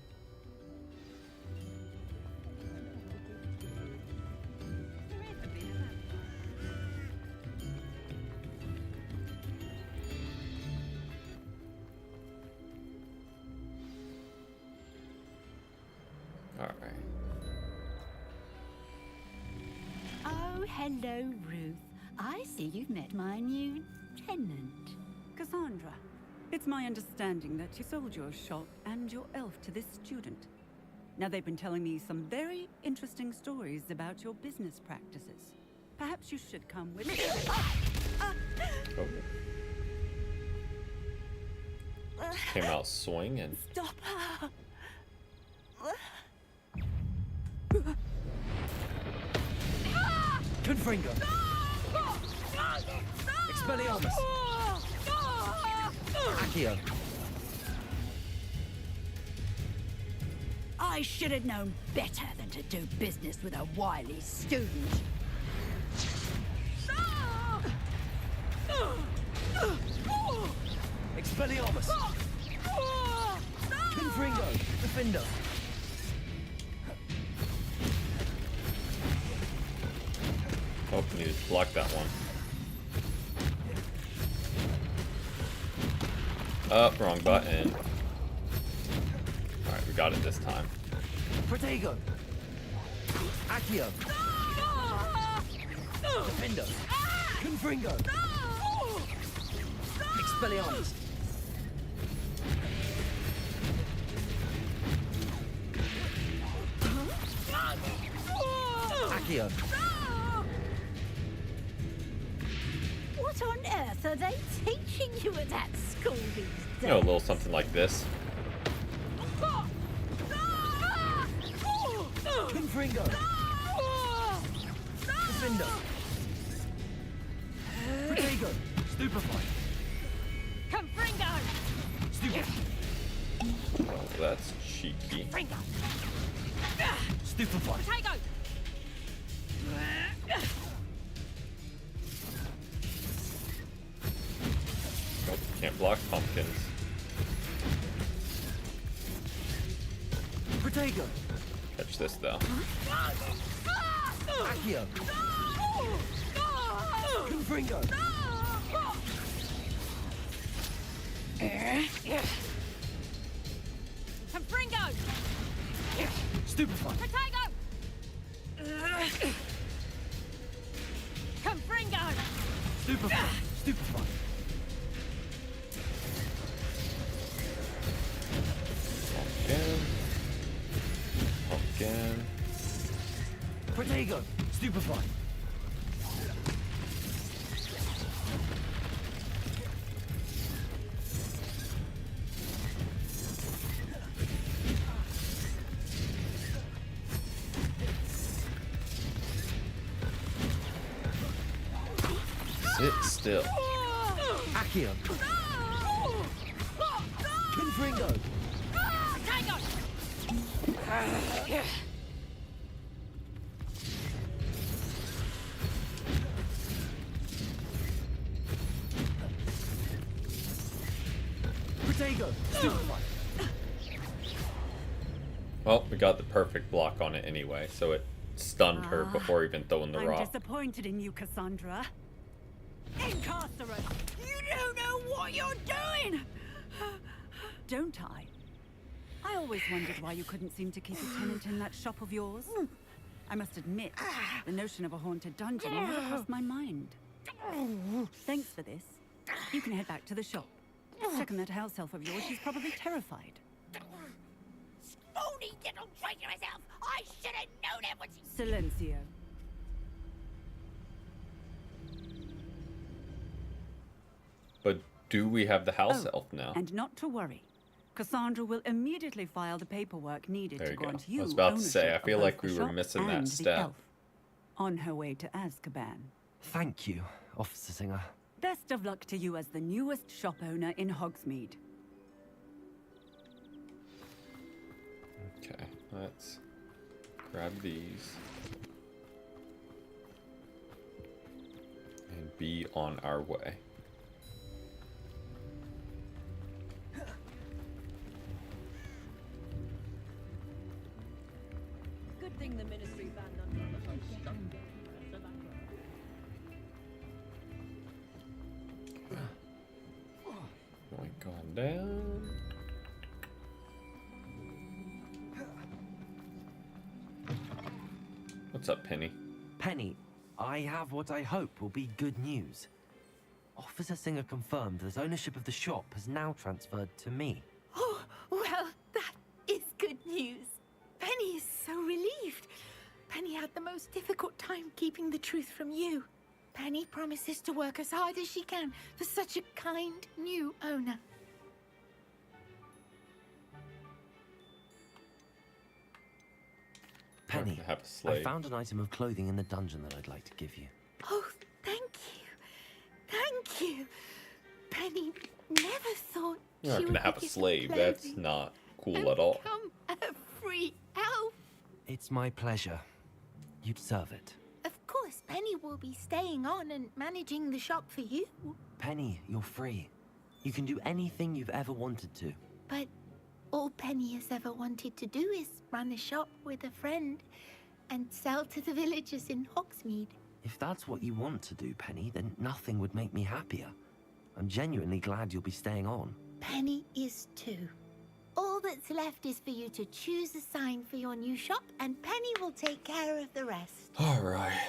Alright. Oh, hello, Ruth. I see you've met my new tenant. Cassandra, it's my understanding that you sold your shop and your elf to this student. Now, they've been telling me some very interesting stories about your business practices. Perhaps you should come with me. Came out swinging. Stop her. Confringo! Expelliarmus! Accio! I should have known better than to do business with a wily student. Expelliarmus! Confringo! Defender! Oh, needed to block that one. Wrong button. Alright, we got it this time. Protego! Accio! Defender! Confringo! Expelliarmus! Accio! are they teaching you at that school these days? You know, a little something like this. Confringo! Defender! Protego! Stupefy! Confringo! Stupefy! Oh, that's cheeky. Confringo! Stupefy! Protego! Nope, can't block pumpkins. Protego! Catch this though. Accio! Confringo! Confringo! Stupefy! Protego! Confringo! Stupefy! Stupefy! Pumpkin. Pumpkin. Protego! Stupefy! Sit still. Accio! Confringo! Protego! Protego! Stupefy! Well, we got the perfect block on it anyway, so it stunned her before even throwing the I'm rock. disappointed in you, Cassandra. Incarcerate! You don't know what you're doing! Don't I? I always wondered why you couldn't seem to keep a tenant in that shop of yours. I must admit, the notion of a haunted dungeon never crossed my mind. Thanks for this. You can head back to the shop. Second that house elf of yours, she's probably terrified. Phony little traitor herself! I should have known it when she... Silencio. But do we have the house elf now? And not to worry. Cassandra will immediately file the paperwork needed There to you go. grant I you was about to say, ownership I feel of like both the we were shop missing that and the step. elf. On her way to Azkaban. Thank you, Officer Singer. Best of luck to you as the newest shop owner in Hogsmeade. Okay, let's grab these and be on our way. Good thing the ministry banned them from the host. Going on down. What's up, Penny? Penny, I have what I hope will be good news. Officer Singer confirmed that ownership of the shop has now transferred to me. Oh, well, that is good news. Penny is so relieved. Penny had the most difficult time keeping the truth from you. Penny promises to work as hard as she can for such a kind new owner. Penny, have a slave. I found an item of clothing in the dungeon that I'd like to give you. Oh, thank you. Thank you. Penny never thought You're not she gonna would have a be given slave. That's clothing not cool and at all. become a free elf. It's my pleasure. You deserve it. Of course, Penny will be staying on and managing the shop for you. Penny, you're free. You can do anything you've ever wanted to. But all Penny has ever wanted to do is run a shop with a friend and sell to the villagers in Hogsmeade. If that's what you want to do, Penny, then nothing would make me happier. I'm genuinely glad you'll be staying on. Penny is too. All that's left is for you to choose a sign for your new shop, and Penny will take care of the rest. All right.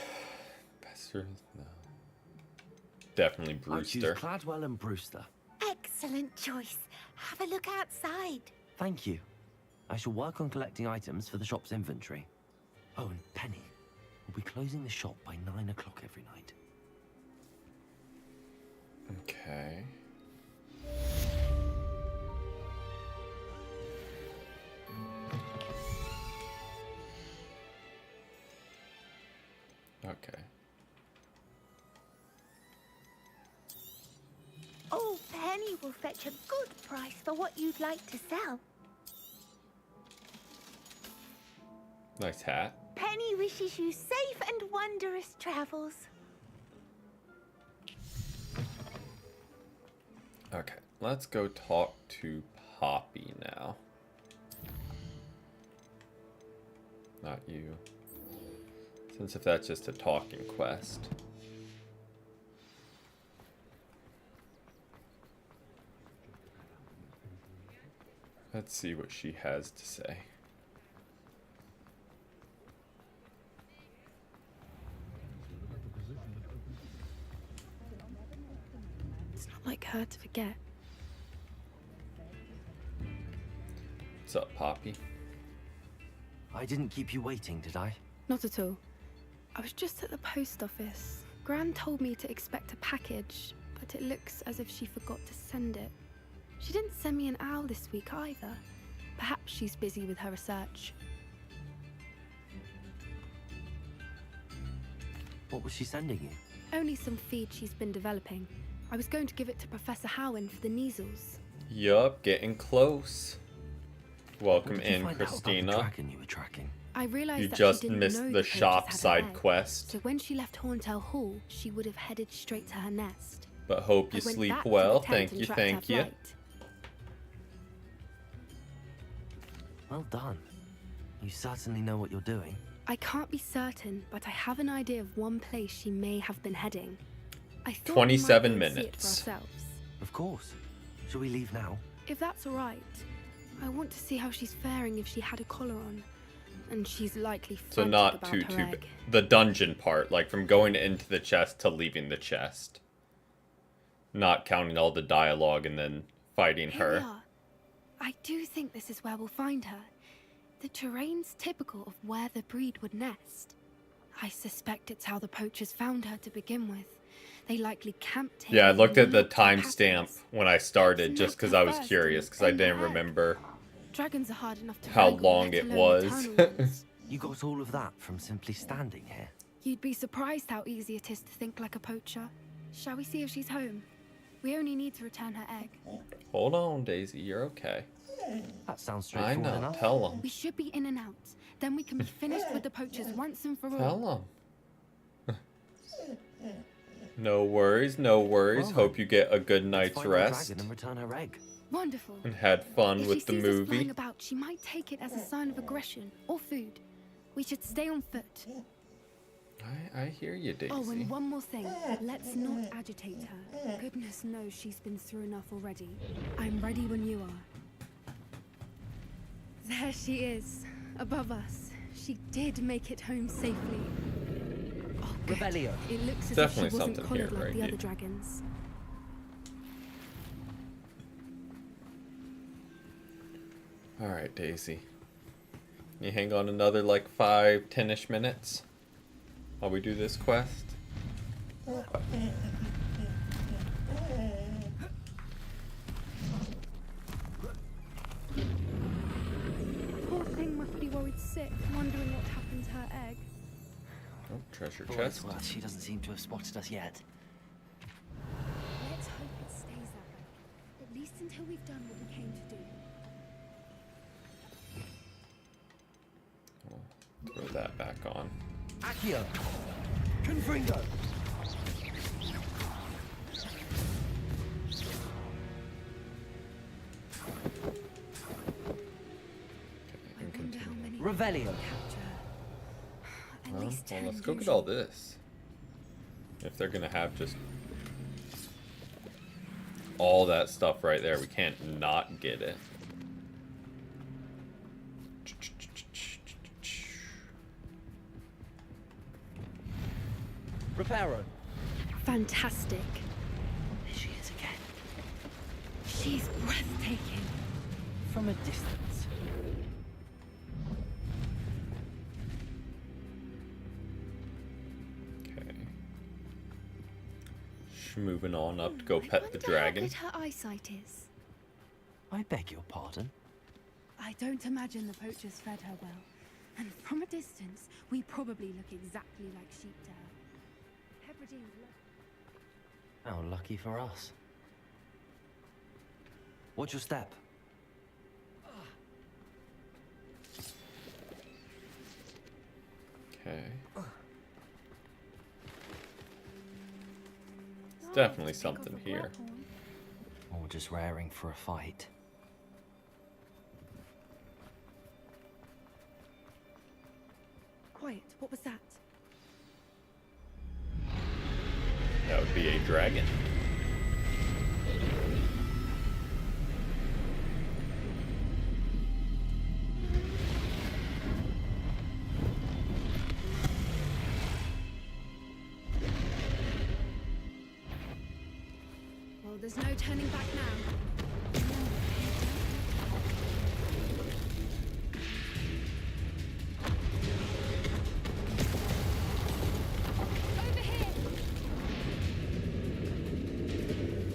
Bester, no. Definitely I choose Brewster. Cladwell and Brewster. Excellent choice. Have a look outside. Thank you. I shall work on collecting items for the shop's inventory. Oh, and Penny, we'll be closing the shop by 9 o'clock every night. Okay. Okay. Oh, Penny will fetch a good price for what you'd like to sell. Nice hat. Penny wishes you safe and wondrous travels. Okay, let's go talk to Poppy now. Not you. Since if that's just a talking quest. Let's see what she has to say. It's not like her to forget. What's up, Poppy? I didn't keep you waiting, did I? Not at all. I was just at the post office. Gran told me to expect a package, but it looks as if she forgot to send it. She didn't send me an owl this week either. Perhaps she's busy with her research. What was she sending you? Only some feed she's been developing. I was going to give it to Professor Howen for the measles. Yup, getting close. Welcome in, Find out about Christina. the dragon you were tracking. I realized You that just she didn't missed know the poachers shop had an side egg. quest. So when she left Horntail Hall, she would have headed straight to her nest. But hope you I went sleep back to well. the tent Thank and you, tracked her thank you. flight. Well done. You certainly know what you're doing. I can't be certain, but I have an idea of one place she may have been heading. I thought 27 we might go and see it minutes. for ourselves. Of course. Shall we leave now? If that's all right, I want to see how she's faring if she had a collar on, and she's likely So frantic not about too her egg. the dungeon part, like from going into the chest to leaving the chest. Not counting all the dialogue and then fighting Here we her. are. I do think this is where we'll find her. The terrain's typical of where the breed would nest. I suspect it's how the poachers found her to begin with. They likely camped here. Yeah, I looked at the and looked at timestamp when I started just because I was curious because I didn't remember Dragons are hard enough to how wrangle, long let it alone was. eternal ones. You got all of that from simply standing here. You'd be surprised how easy it is to think like a poacher. Shall we see if she's home? We only need to return her egg. Hold on, Daisy, you're okay. That sounds I straightforward know, enough. tell them. We should be in and out. Then we can be finished with the poachers once and for all. Tell them. No worries, no worries. Well, Hope you get a good Let's night's find the rest. dragon and return her egg. Wonderful. And had fun If with she the sees us movie. flying about, she might take it as a sign of aggression or food. We should stay on foot. I hear you, Daisy. Oh, and one more thing. Let's not agitate her. Goodness knows she's been through enough already. I'm ready when you are. There she is, above us. She did make it home safely. Oh, good. Rebellion. It looks as Definitely if she wasn't something collared here, like right? the Yeah. other dragons. Alright, Daisy. You hang on another like 5-10ish minutes while we do this quest. Poor thing must be worried sick, wondering what happened to her egg. Oh, treasure For what it's chest. worth, she doesn't seem to have spotted us yet. Let's hope it stays that way. At least until we've done what we came to do. Throw that back on. Accio. Confringo. And continue. Revelio. Well, let's go get all this. If they're gonna have just all that stuff right there, we can't not get it. Reparo. Fantastic. There she is again. She's breathtaking. From a distance. Okay. moving on up to go pet the How dragon. good her eyesight is. I beg your pardon? I don't imagine the poachers fed her well. And from a distance, we probably look exactly like sheep to her. Hebrideans love. How lucky for us. Watch your step. Okay. There's definitely something here. Or just raring for a fight. Quiet, what was that? That would be a dragon. Well, there's no turning back now.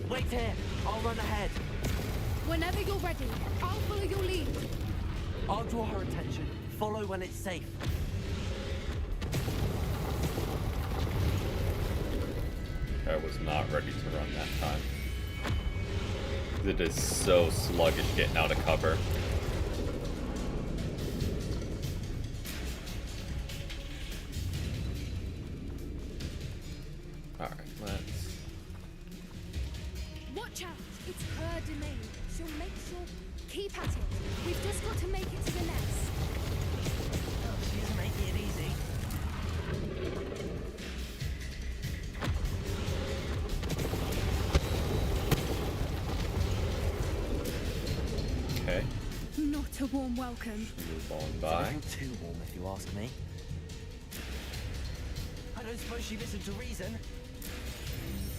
Wait here! I'll run ahead. Whenever you're ready, I'll follow your lead. I'll draw her attention. Follow when it's safe. I was not ready to run that time. It is so sluggish getting out of cover. Alright, let's... Watch out! It's her domain. She'll make sure. Keep at it. We've just got to make it to the nest. She's making it easy. Okay. Not a warm welcome. Move on It's a by. little too warm, if you ask me. I don't suppose she listened to reason.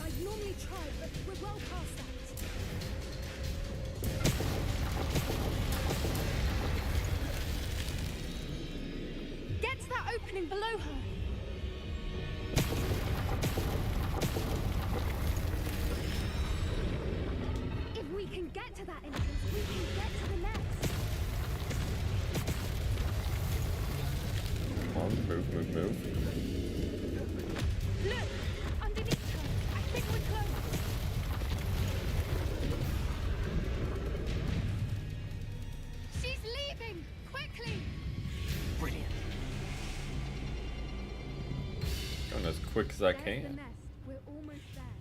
I'd normally try, but we're well past that. Get to that opening below her. If we can get to that entrance, we can get to the nest. Come on, move. Look! Underneath her. I think we're close. She's leaving! Quickly! Brilliant. Going as quick as I There's the can. nest. We're almost there.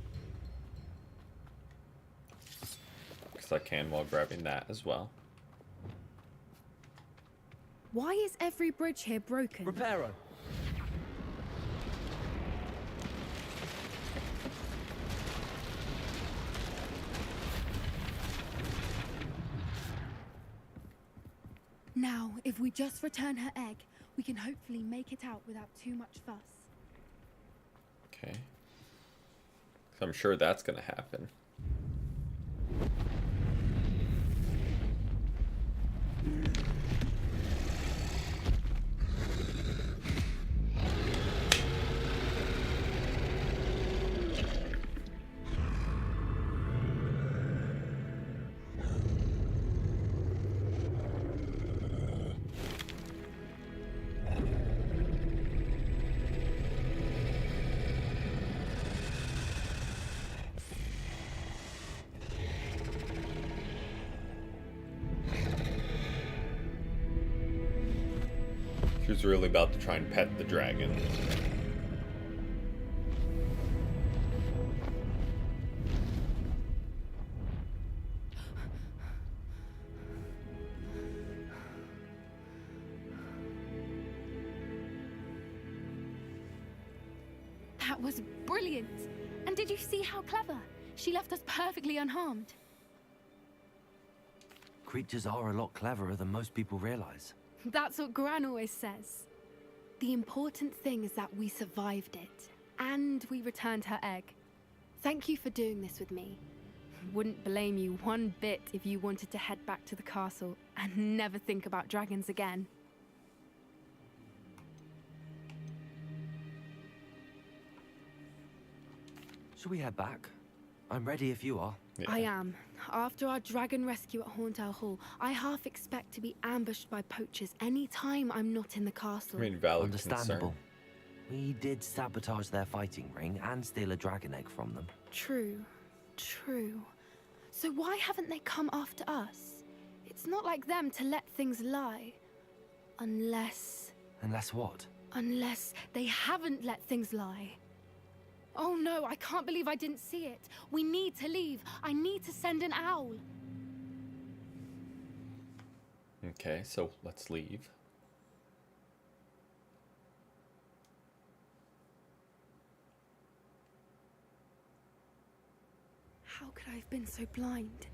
Because I can while grabbing that as well. Why is every bridge here broken? Reparo. Now, if we just return her egg, we can hopefully make it out without too much fuss. Okay. 'Cause I'm sure that's gonna happen. She was really about to try and pet the dragon. That was brilliant! And did you see how clever? She left us perfectly unharmed. Creatures are a lot cleverer than most people realize. That's what Gran always says. The important thing is that we survived it. And we returned her egg. Thank you for doing this with me. Wouldn't blame you one bit if you wanted to head back to the castle and never think about dragons again. Shall we head back? I'm ready if you are. Yeah. I am. After our dragon rescue at Horntail Hall, I half expect to be ambushed by poachers any time I'm not in the castle. I mean, valid Understandable. concern. We did sabotage their fighting ring and steal a dragon egg from them. True. True. So why haven't they come after us? It's not like them to let things lie. Unless... Unless what? Unless they haven't let things lie. Oh no, I can't believe I didn't see it. We need to leave. I need to send an owl. Okay, so let's leave. How could I have been so blind?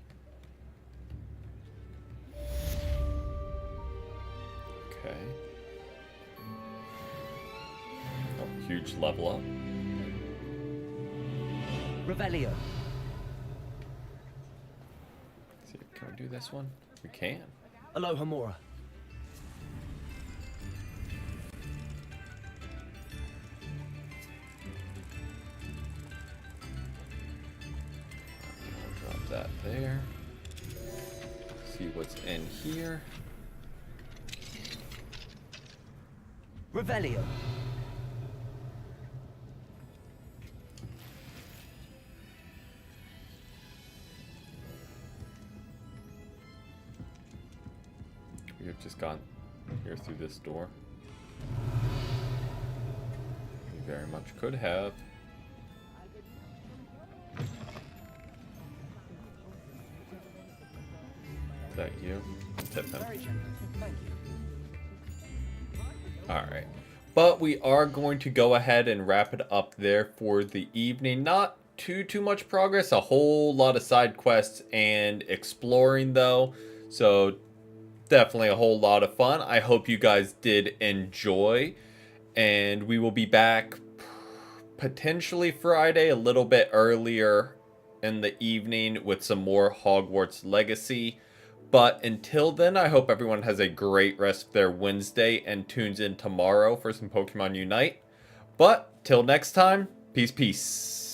Okay. Oh, huge level up. Revelio. See, can we do this one? We can. Aloha Mora. Drop that there. See what's in here. Revelio. We have just gone here through this door. We very much could have. Is that you? Tip him. Alright. But we are going to go ahead and wrap it up there for the evening. Not too much progress. A whole lot of side quests and exploring though. So definitely a whole lot of fun. I hope you guys did enjoy. And we will be back potentially Friday, a little bit earlier in the evening with some more Hogwarts Legacy. But until then, I hope everyone has a great rest of their Wednesday and tunes in tomorrow for some Pokemon Unite. But till next time, peace.